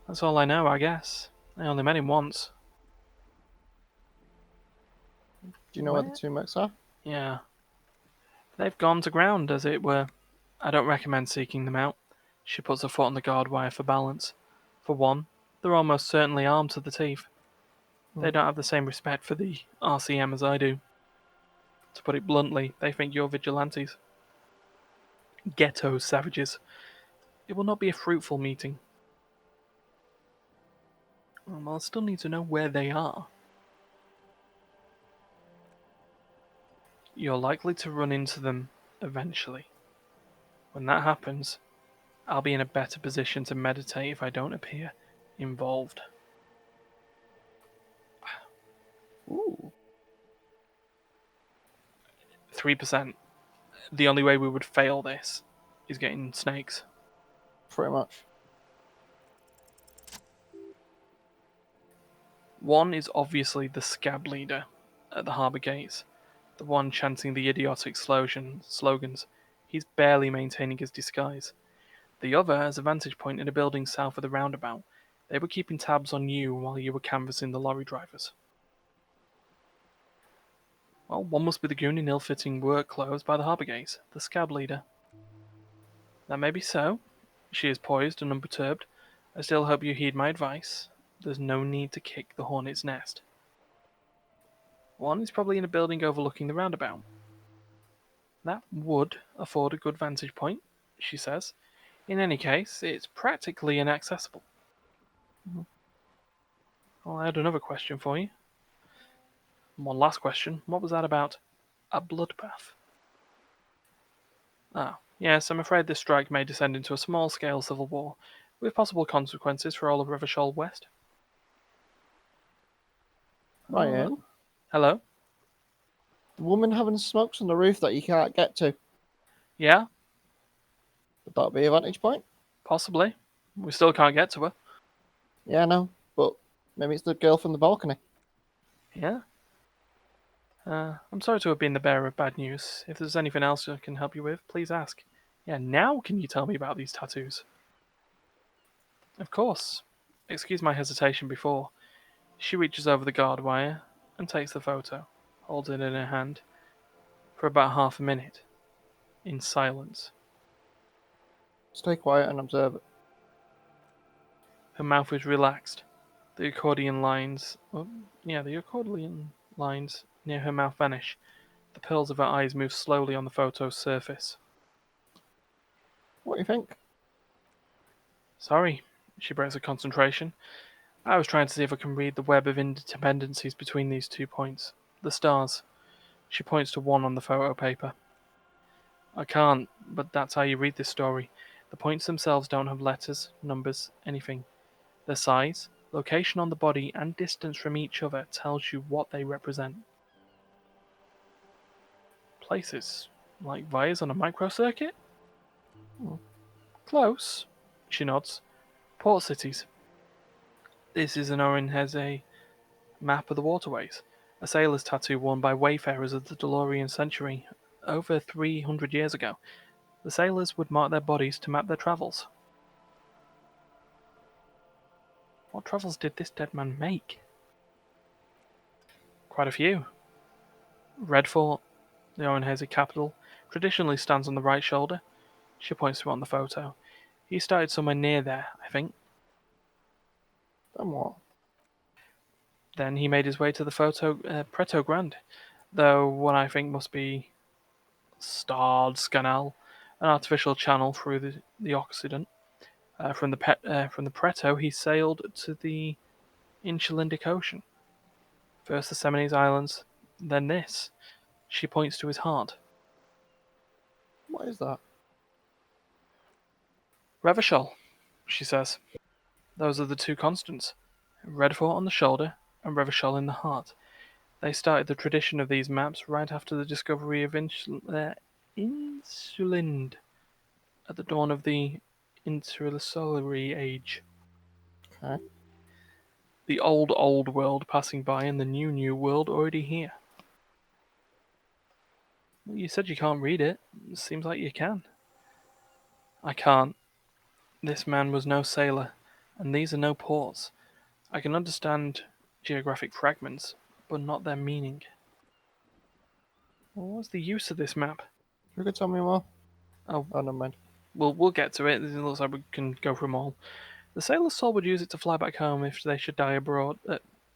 Speaker 2: That's all I know, I guess. I only met him once.
Speaker 1: do you know where the two mercs are?
Speaker 2: Yeah. They've gone to ground, as it were. I don't recommend seeking them out. She puts her foot on the guard wire for balance. For one, they're almost certainly armed to the teeth. They don't have the same respect for the RCM as I do. To put it bluntly, they think you're vigilantes. Ghetto savages. It will not be a fruitful meeting. Well, I still need to know where they are. You're likely to run into them eventually. When that happens, I'll be in a better position to meditate if I don't appear involved.
Speaker 1: Ooh.
Speaker 2: 3%. The only way we would fail this is getting snakes.
Speaker 1: Pretty much.
Speaker 2: One is obviously the scab leader at the harbour gates, the one chanting the idiotic slogans. He's barely maintaining his disguise. The other has a vantage point in a building south of the roundabout. They were keeping tabs on you while you were canvassing the lorry drivers. Well, one must be the goon in ill-fitting work clothes by the harbour gates, the scab leader. That may be so. She is poised and unperturbed. I still hope you heed my advice. There's no need to kick the hornet's nest. One is probably in a building overlooking the roundabout. That would afford a good vantage point, she says. In any case, it's practically inaccessible. Well, I had another question for you. One last question. What was that about? A bloodbath. Ah, yes, I'm afraid this strike may descend into a small-scale civil war, with possible consequences for all of Rivershoal West.
Speaker 1: Ryan,
Speaker 2: Hello?
Speaker 1: the woman having smokes on the roof that you can't get to.
Speaker 2: Yeah,
Speaker 1: Would that be a vantage point?
Speaker 2: possibly. We still can't get to her.
Speaker 1: Yeah, no. But maybe it's the girl from the balcony.
Speaker 2: Yeah? I'm sorry to have been the bearer of bad news. If there's anything else I can help you with, please ask. Yeah, now can you tell me about these tattoos? Of course. Excuse my hesitation before. She reaches over the guard wire and takes the photo, holds it in her hand, for about half a minute, in silence.
Speaker 1: Stay quiet and observe it.
Speaker 2: Her mouth is relaxed. The accordion lines near her mouth vanish. The pearls of her eyes move slowly on the photo's surface.
Speaker 1: What do you think?
Speaker 2: Sorry, she breaks her concentration. I was trying to see if I can read the web of interdependencies between these 2 points. The stars. She points to one on the photo paper. I can't, but that's how you read this story. The points themselves don't have letters, numbers, anything. Their size, location on the body, and distance from each other tells you what they represent. Places, like wires on a microcircuit?
Speaker 1: Hmm.
Speaker 2: Close, she nods. Port cities. This is an Orenheze map of the waterways, a sailor's tattoo worn by wayfarers of the DeLorean century over 300 years ago. The sailors would mark their bodies to map their travels. What travels did this dead man make? Quite a few. Red Fort, the Orenheze capital, traditionally stands on the right shoulder. She points to it on the photo. He started somewhere near there, I think.
Speaker 1: Then what?
Speaker 2: Then he made his way to the photo Preto Grande, though what I think must be Stard's Canal, an artificial channel through the Occident. From the Preto, he sailed to the Insulindic Ocean. First the Seminoles Islands, then this. She points to his heart.
Speaker 1: What is that?
Speaker 2: Revachol, she says. Those are the two constants. Redfort on the shoulder and Revachol in the heart. They started the tradition of these maps right after the discovery of Insulind at the dawn of the Intersolar Age.
Speaker 1: Okay.
Speaker 2: The old world passing by and the new world already here. Well, you said you can't read it. Seems like you can. I can't. This man was no sailor, and these are no ports. I can understand geographic fragments, but not their meaning. Well, what's the use of this map?
Speaker 1: You could tell me more?
Speaker 2: Oh,
Speaker 1: Oh, never mind.
Speaker 2: we'll get to it. It looks like we can go through them all. The sailor's soul would use it to fly back home if they should die abroad.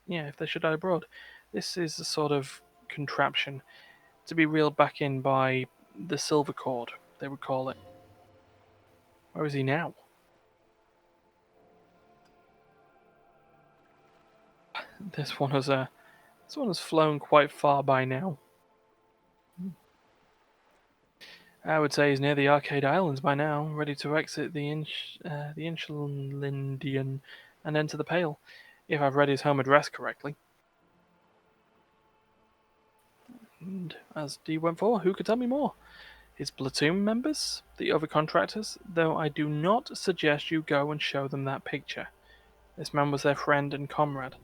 Speaker 2: If they should die abroad. This is a sort of contraption to be reeled back in by the silver cord, they would call it. Where is he now? This one has flown quite far by now. I would say he's near the Arcade Islands by now, ready to exit the Insulindian and enter the Pale, if I've read his home address correctly. And as D went for, who could tell me more? His platoon members? The other contractors? Though I do not suggest you go and show them that picture. This man was their friend and comrade.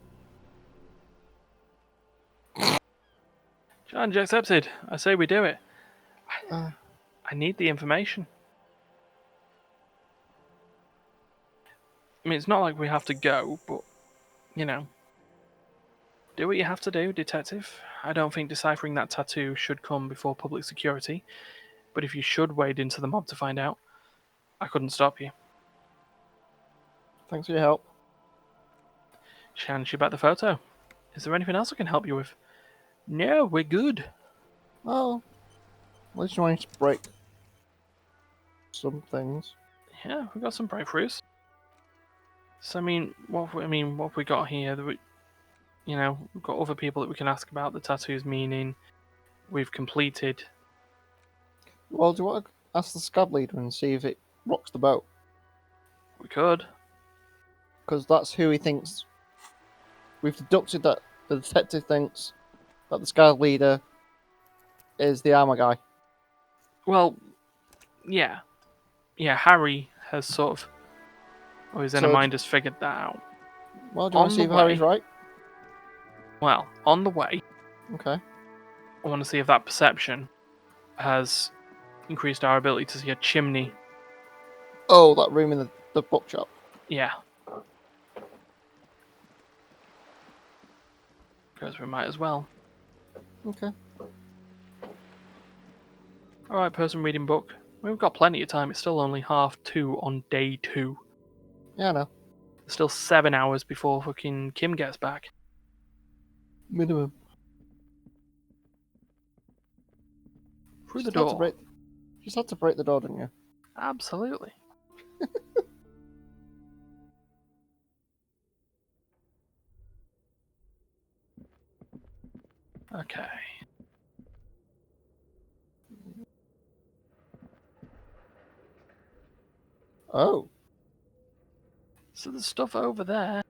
Speaker 2: Challenge accepted. I say we do it. I need the information. I mean, it's not like we have to go, but, you know. Do what you have to do, detective. I don't think deciphering that tattoo should come before public security, but if you should wade into the mob to find out, I couldn't stop you.
Speaker 1: Thanks for your help.
Speaker 2: She hands you back the photo. Is there anything else I can help you with? No, we're good.
Speaker 1: Oh, at least you managed to break some things.
Speaker 2: Yeah, we got some breakthroughs. So what have we got here? We've got other people that we can ask about the tattoo's meaning. We've completed.
Speaker 1: Well, do you want to ask the scab leader and see if it rocks the boat?
Speaker 2: We could.
Speaker 1: Because that's who he thinks. We've deducted that the detective thinks that the scab leader is the armor guy.
Speaker 2: Well, yeah. Yeah, Harry has sort of, or his inner
Speaker 1: So-
Speaker 2: mind has figured that out.
Speaker 1: Well, do you want to see if Harry's right?
Speaker 2: Well, on the way,
Speaker 1: Okay.
Speaker 2: I want to see if that perception has increased our ability to see a chimney.
Speaker 1: Oh, that room in the bookshop.
Speaker 2: Yeah. Because we might as well.
Speaker 1: Okay.
Speaker 2: Alright, person reading book. We've got plenty of time. It's still only 2:30 on day 2.
Speaker 1: Yeah, I know.
Speaker 2: There's still 7 hours before fucking Kim gets back.
Speaker 1: Minimum.
Speaker 2: Through the
Speaker 1: Just had to
Speaker 2: door.
Speaker 1: Just had to break the door, didn't you?
Speaker 2: Absolutely. Okay.
Speaker 1: Oh.
Speaker 2: So there's stuff over there.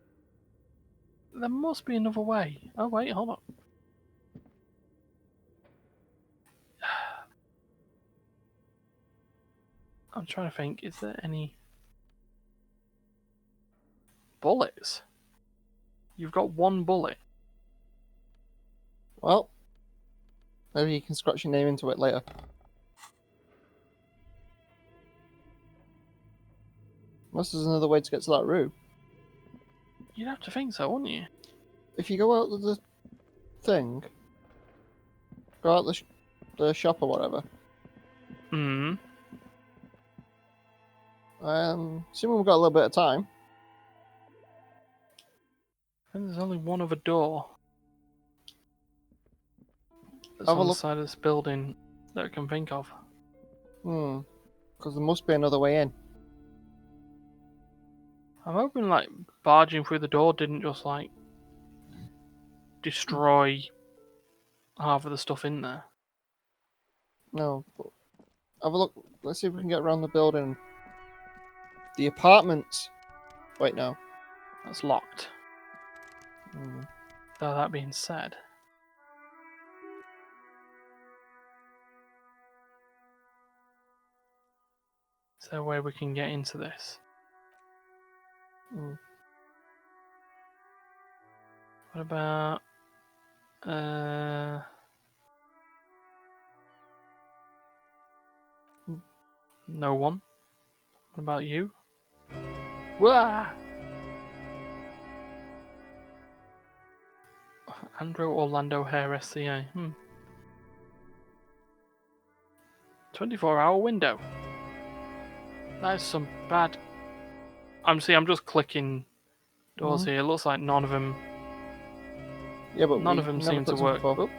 Speaker 2: There must be another way. Oh wait, hold on. I'm trying to think, is there any bullets? You've got one bullet.
Speaker 1: Well, maybe you can scratch your name into it later. Unless there's another way to get to that room.
Speaker 2: You'd have to think so, wouldn't you?
Speaker 1: If you go out of the thing, go out the shop or whatever.
Speaker 2: Hmm.
Speaker 1: Assuming we've got a little bit of time.
Speaker 2: And there's only one other door. That's
Speaker 1: Have a
Speaker 2: on the
Speaker 1: look.
Speaker 2: side of this building that I can think of.
Speaker 1: Because there must be another way in.
Speaker 2: I'm hoping like barging through the door didn't just like destroy half of the stuff in there.
Speaker 1: No. But have a look. Let's see if we can get around the building. The apartments. Wait, no.
Speaker 2: That's locked.
Speaker 1: Hmm.
Speaker 2: Though that being said, is there a way we can get into this?
Speaker 1: Hmm.
Speaker 2: What about no one? What about you? Wah! Andrew Orlando Hare SCA. 24-hour window. That is some bad. I'm just clicking doors here. It looks like none of them
Speaker 1: Yeah, but
Speaker 2: None
Speaker 1: we
Speaker 2: of them
Speaker 1: never
Speaker 2: seem to
Speaker 1: clicked them
Speaker 2: work.
Speaker 1: before.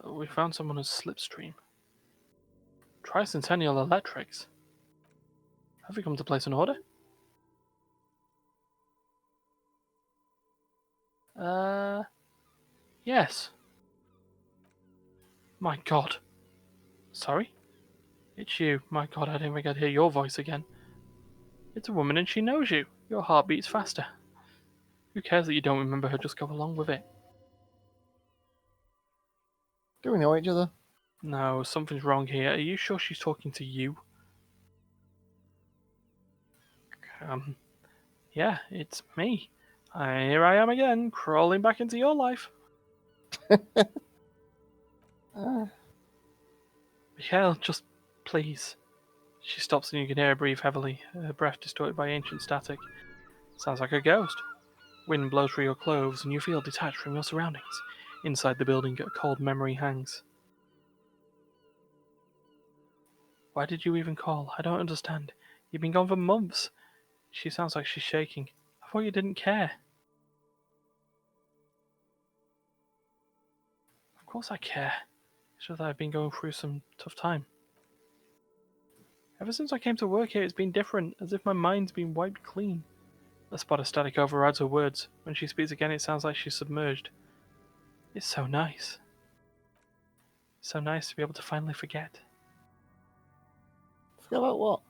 Speaker 2: Oh, we found someone who's slipstream. Tricentennial Electrics. Have you come to place an order? Yes. My God. Sorry? It's you. My God, I didn't think I'd hear your voice again. It's a woman and she knows you. Your heart beats faster. Who cares that you don't remember her? Just go along with it.
Speaker 1: Do we know each other?
Speaker 2: No, something's wrong here. Are you sure she's talking to you? Yeah, it's me. Here I am again, crawling back into your life. Mikhail, just please. She stops and you can hear her breathe heavily, her breath distorted by ancient static. Sounds like a ghost. Wind blows through your clothes and you feel detached from your surroundings. Inside the building, a cold memory hangs. Why did you even call? I don't understand. You've been gone for months. She sounds like she's shaking. I thought you didn't care. Of course I care. It's just that I've been going through some tough time. Ever since I came to work here, it's been different, as if my mind's been wiped clean. A spot of static overrides her words. When she speaks again, it sounds like she's submerged. It's so nice. So nice to be able to finally forget.
Speaker 1: Forget about what?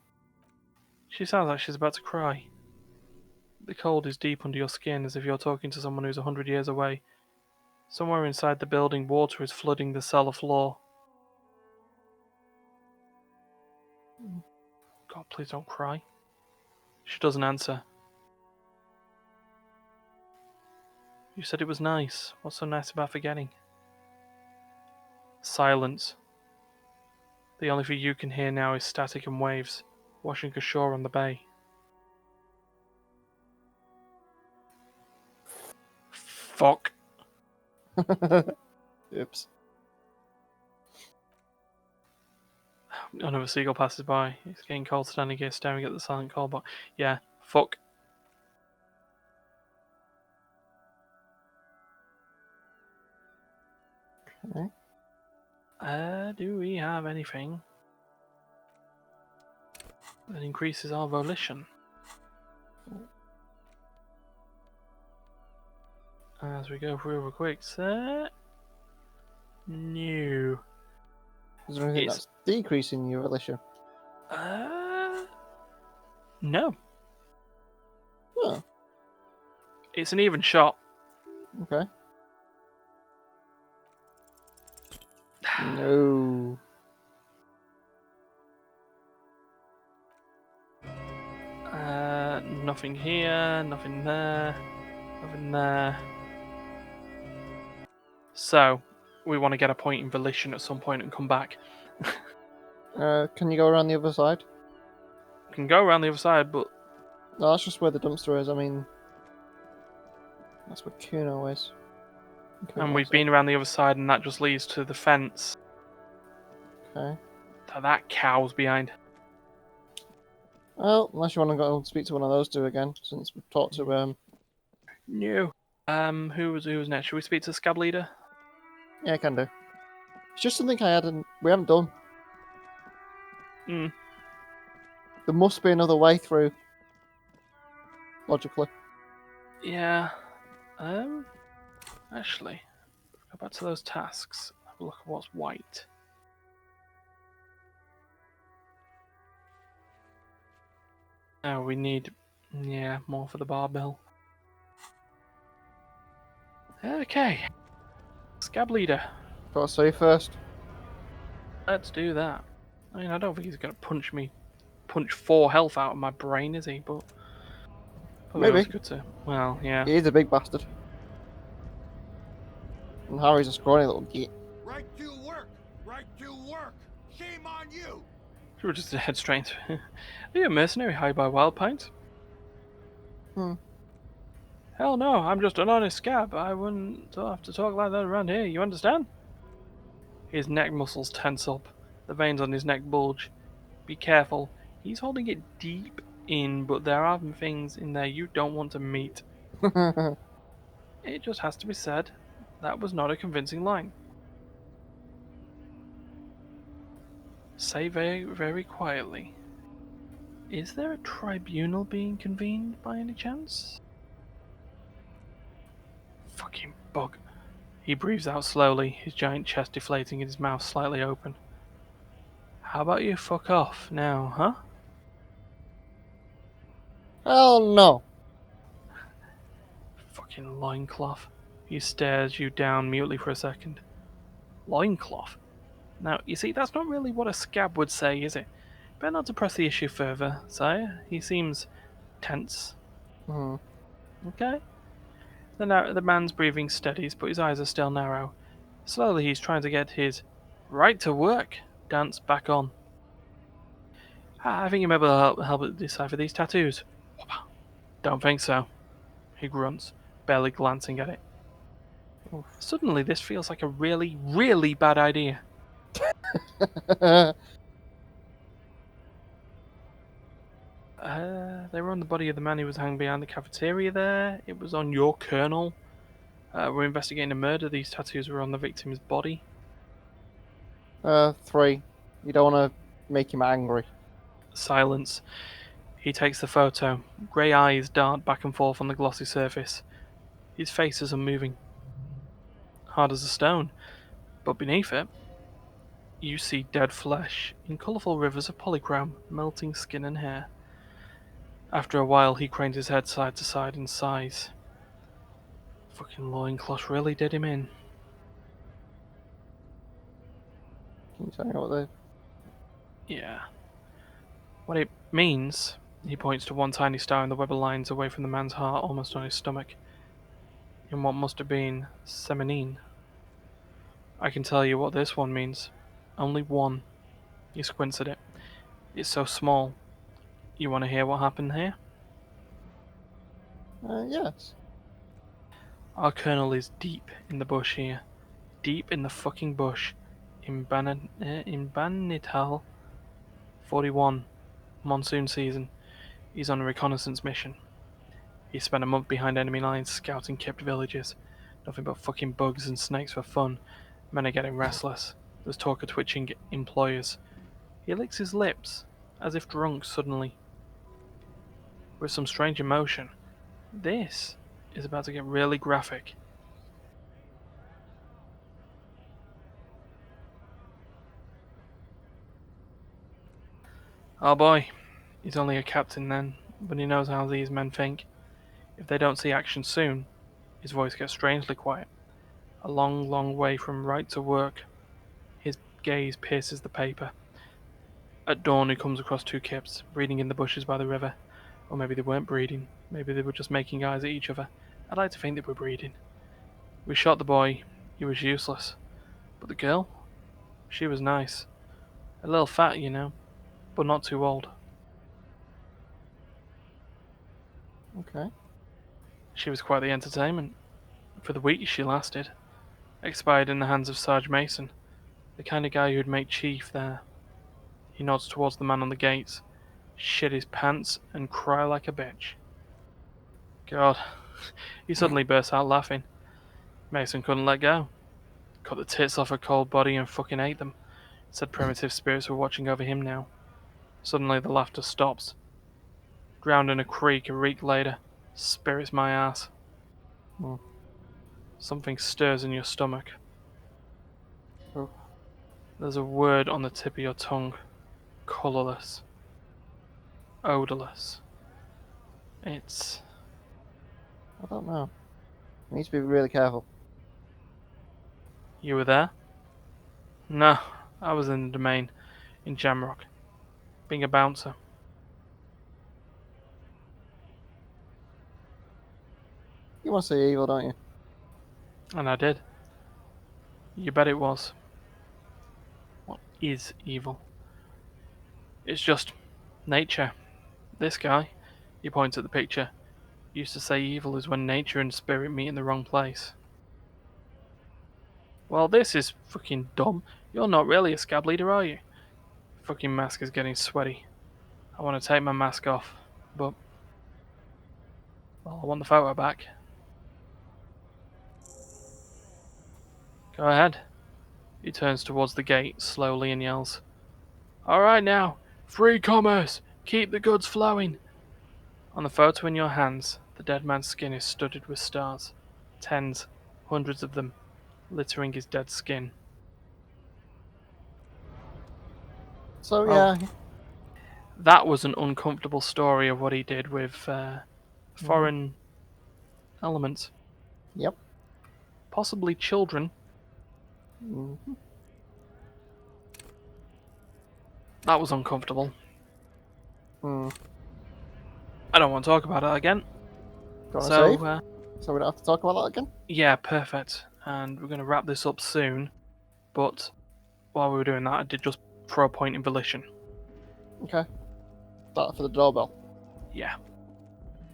Speaker 2: She sounds like she's about to cry. The cold is deep under your skin, as if you're talking to someone who's 100 years away. Somewhere inside the building, water is flooding the cellar floor. God, please don't cry. She doesn't answer. You said it was nice. What's so nice about forgetting? Silence. The only thing you can hear now is static and waves, washing ashore on the bay. Fuck.
Speaker 1: Oops.
Speaker 2: Another seagull passes by. It's getting cold standing here staring at the silent coal box. Yeah, fuck.
Speaker 1: Okay.
Speaker 2: Do we have anything that increases our volition? As we go through real quick, sir. No.
Speaker 1: Is there anything
Speaker 2: It's-
Speaker 1: that's decreasing your Elysium?
Speaker 2: No.
Speaker 1: Oh,
Speaker 2: It's an even shot.
Speaker 1: okay. No.
Speaker 2: Nothing here, nothing there, nothing there. So, we want to get a point in volition at some point and come back.
Speaker 1: Can you go around the other side?
Speaker 2: We can go around the other side, but
Speaker 1: No, that's just where the dumpster is. I mean, that's where Kuno is.
Speaker 2: and we've been around the other side, and that just leads to the fence
Speaker 1: Okay.
Speaker 2: that cow's behind.
Speaker 1: Well, unless you want to go and speak to one of those two again, since we've talked to
Speaker 2: No. Who was next? Should we speak to the scab leader?
Speaker 1: Yeah, I can do. It's just something I hadn't. We haven't done.
Speaker 2: Hmm.
Speaker 1: There must be another way through. Logically.
Speaker 2: Yeah. Actually, go back to those tasks. Have a look at what's white. Oh, we need, more for the barbell. Okay. Scab leader.
Speaker 1: Got to say first.
Speaker 2: Let's do that. I mean, I don't think he's gonna punch 4 health out of my brain, is he? But probably
Speaker 1: Maybe.
Speaker 2: was good to. Well, yeah.
Speaker 1: He is a big bastard. And Harry's a scrawny little git.
Speaker 5: Right to work! Right to work! Shame on you!
Speaker 2: Should we just head straight? Are you a mercenary hired by Wild Pint?
Speaker 1: Hmm.
Speaker 2: Hell no, I'm just an honest scab. I wouldn't have to talk like that around here, you understand? His neck muscles tense up. The veins on his neck bulge. Be careful. He's holding it deep in, but there are things in there you don't want to meet. It just has to be said. That was not a convincing line. Say very, very quietly. Is there a tribunal being convened by any chance? Fucking bug. He breathes out slowly, his giant chest deflating and his mouth slightly open. How about you fuck off now, huh?
Speaker 1: Hell no.
Speaker 2: Fucking loincloth. He stares you down mutely for a second. Loincloth? Now, you see, that's not really what a scab would say, is it? Better not to press the issue further, sire. He seems tense.
Speaker 1: Hmm.
Speaker 2: Okay? The man's breathing steadies, but his eyes are still narrow. Slowly, he's trying to get his right to work dance back on. I think you may be able to help decipher these tattoos. Don't think so. He grunts, barely glancing at it.
Speaker 1: Oof.
Speaker 2: Suddenly, this feels like a really, really bad idea. They were on the body of the man who was hanging behind the cafeteria there. It was on your colonel. We're investigating a murder. These tattoos were on the victim's body.
Speaker 1: 3. You don't want to make him angry.
Speaker 2: Silence. He takes the photo. Grey eyes dart back and forth on the glossy surface. His face is unmoving. Hard as a stone. But beneath it, you see dead flesh in colourful rivers of polychrome, melting skin and hair. After a while, he cranes his head side to side and sighs. Fucking loincloth really did him in.
Speaker 1: Can you tell me what they...
Speaker 2: Yeah. What it means, he points to one tiny star in the web of lines away from the man's heart, almost on his stomach. In what must have been Semenine. I can tell you what this one means. Only one. He squints at it. It's so small. You want to hear what happened here?
Speaker 1: Yes.
Speaker 2: Our colonel is deep in the bush here. Deep in the fucking bush. In Banital 41. Monsoon season. He's on a reconnaissance mission. He spent a month behind enemy lines scouting kept villages. Nothing but fucking bugs and snakes for fun. Men are getting restless. There's talk of twitching employers. He licks his lips, as if drunk suddenly. With some strange emotion. This is about to get really graphic. Oh boy, he's only a captain then, but he knows how these men think. If they don't see action soon, his voice gets strangely quiet. A long, long way from right to work. His gaze pierces the paper. At dawn, he comes across two kips, breeding in the bushes by the river. Or maybe they weren't breeding. Maybe they were just making eyes at each other. I'd like to think they were breeding. We shot the boy. He was useless. But the girl? She was nice. A little fat, you know, but not too old.
Speaker 1: Okay.
Speaker 2: She was quite the entertainment. For the week she lasted. Expired in the hands of Sarge Mason, the kind of guy who'd make chief there. He nods towards the man on the gates, shit his pants, and cry like a bitch. God, he suddenly burst out laughing. Mason couldn't let go. Cut the tits off her cold body and fucking ate them. Said primitive spirits were watching over him now. Suddenly the laughter stops. Drowned in a creek a week later. Spirits my ass.
Speaker 1: Hmm.
Speaker 2: Something stirs in your stomach.
Speaker 1: Oh,
Speaker 2: There's a word on the tip of your tongue. Colourless. Odorless. It's...
Speaker 1: I don't know. I need to be really careful.
Speaker 2: You were there? No, I was in the domain, in Jamrock, being a bouncer.
Speaker 1: You want to say evil, don't you?
Speaker 2: And I did. You bet it was. What is evil? It's just nature. This guy, he points at the picture, used to say evil is when nature and spirit meet in the wrong place. Well, this is fucking dumb. You're not really a scab leader, are you? Fucking mask is getting sweaty. I want to take my mask off, but... well, I want the photo back. Go ahead. He turns towards the gate slowly and yells, "Alright now, free commerce! Keep the goods flowing!" On the photo in your hands, the dead man's skin is studded with stars. Tens, hundreds of them, littering his dead skin.
Speaker 1: So,
Speaker 2: Well,
Speaker 1: yeah.
Speaker 2: that was an uncomfortable story of what he did with foreign elements.
Speaker 1: Yep.
Speaker 2: Possibly children.
Speaker 1: Mm-hmm.
Speaker 2: That was uncomfortable.
Speaker 1: Hmm.
Speaker 2: I don't want to talk about it again.
Speaker 1: Do you want to
Speaker 2: So,
Speaker 1: save? So we don't have to talk about that again?
Speaker 2: yeah, perfect. And we're going to wrap this up soon. But while we were doing that, I did just throw a point in volition.
Speaker 1: Okay. That for the doorbell.
Speaker 2: Yeah.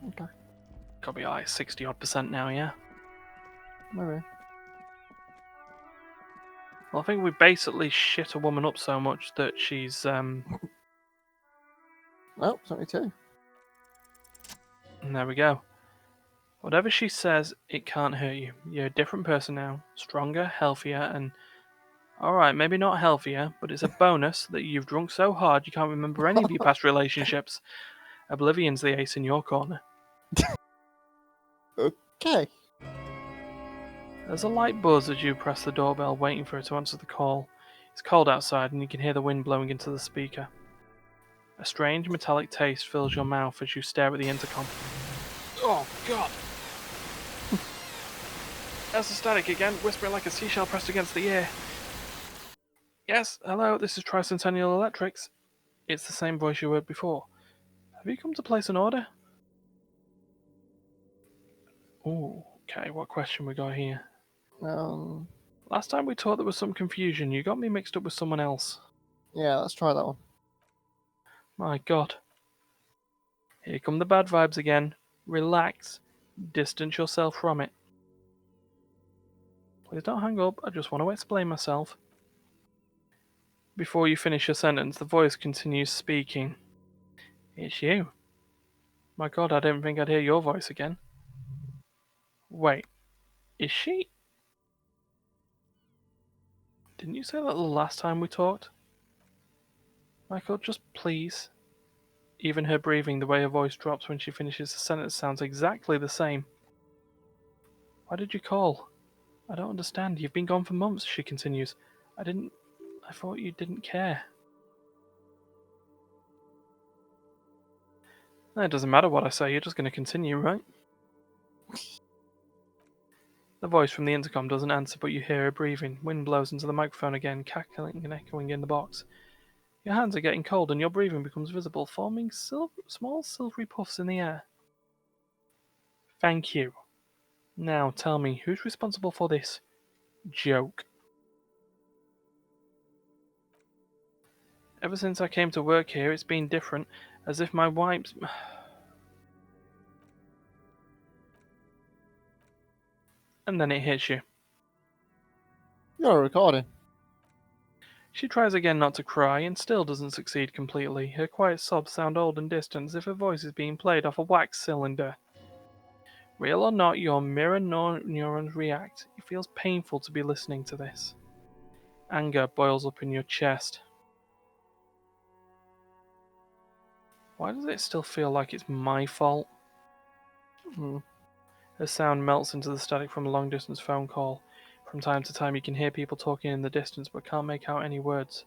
Speaker 1: Okay.
Speaker 2: Got to be like 60 odd % now, yeah?
Speaker 1: Maybe.
Speaker 2: Well, I think we basically shit a woman up so much that she's,
Speaker 1: Oh, 72.
Speaker 2: and there we go. Whatever she says, it can't hurt you. You're a different person now. Stronger, healthier, and... alright, maybe not healthier, but it's a bonus that you've drunk so hard you can't remember any of your past relationships. Oblivion's the ace in your corner.
Speaker 1: Okay.
Speaker 2: There's a light buzz as you press the doorbell, waiting for her to answer the call. It's cold outside, and you can hear the wind blowing into the speaker. A strange metallic taste fills your mouth as you stare at the intercom. Oh, God! There's the static again, whispering like a seashell pressed against the ear. Yes, hello, this is Tricentennial Electrics. It's the same voice you heard before. Have you come to place an order? Ooh, okay, what question we got here? Last time we talked there was some confusion. You got me mixed up with someone else.
Speaker 1: Yeah, let's try that one.
Speaker 2: My God. Here come the bad vibes again. Relax. Distance yourself from it. Please don't hang up, I just want to explain myself. Before you finish your sentence, the voice continues speaking. It's you. My God, I didn't think I'd hear your voice again. Wait, is she? Didn't you say that the last time we talked? Michael, just please. Even her breathing, the way her voice drops when she finishes the sentence, sounds exactly the same. Why did you call? I don't understand. You've been gone for months, she continues. I thought you didn't care. It doesn't matter what I say, you're just going to continue, right? The voice from the intercom doesn't answer, but you hear her breathing. Wind blows into the microphone again, cackling and echoing in the box. Your hands are getting cold and your breathing becomes visible, forming small silvery puffs in the air. Thank you. Now tell me, who's responsible for this joke? Ever since I came to work here, it's been different, as if my wipes... And then it hits you.
Speaker 1: You're recording.
Speaker 2: She tries again not to cry and still doesn't succeed completely. Her quiet sobs sound old and distant, as if her voice is being played off a wax cylinder. Real or not, your mirror neurons react. It feels painful to be listening to this. Anger boils up in your chest. Why does it still feel like it's my fault? Her sound melts into the static from a long-distance phone call. From time to time you can hear people talking in the distance but can't make out any words.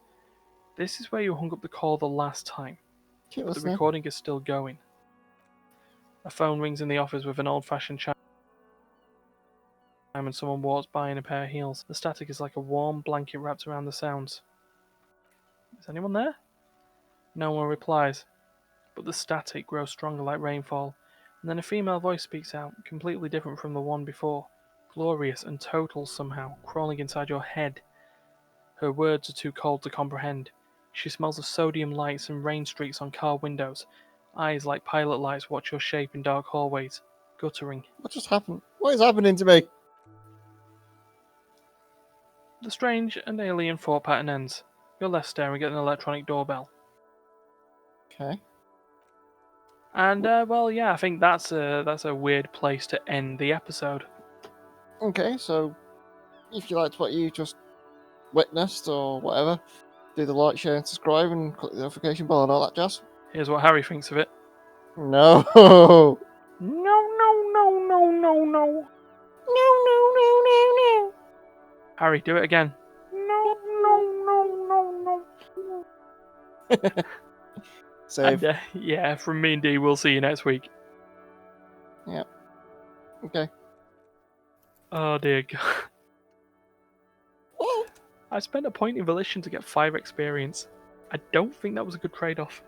Speaker 2: This is where you hung up the call the last time.
Speaker 1: Keep
Speaker 2: But the
Speaker 1: listening.
Speaker 2: recording is still going. A phone rings in the office with an old-fashioned chime and someone walks by in a pair of heels. The static is like a warm blanket wrapped around the sounds. Is anyone there? No one replies, but the static grows stronger like rainfall, and then a female voice speaks out, completely different from the one before, glorious and total somehow, crawling inside your head. Her words are too cold to comprehend. She smells of sodium lights and rain streaks on car windows. Eyes like pilot lights watch your shape in dark hallways, guttering.
Speaker 1: What just happened? What is happening to me?
Speaker 2: The strange and alien thought pattern ends. You're left staring at an electronic doorbell.
Speaker 1: Okay.
Speaker 2: And, well, yeah, I think that's a weird place to end the episode.
Speaker 1: Okay, so if you liked what you just witnessed or whatever, do the like, share, and subscribe, and click the notification bell and all that jazz.
Speaker 2: Here's what Harry thinks of it.
Speaker 1: No.
Speaker 2: No, no, no, no, no, no.
Speaker 1: No.
Speaker 2: Harry, do it again. No, no, no, no, no.
Speaker 1: Save.
Speaker 2: And, yeah, from me and Dee, we'll see you next week.
Speaker 1: Yeah. Okay.
Speaker 2: Oh, dear God.
Speaker 1: Well,
Speaker 2: I spent a point in Volition to get 5 experience. I don't think that was a good trade-off.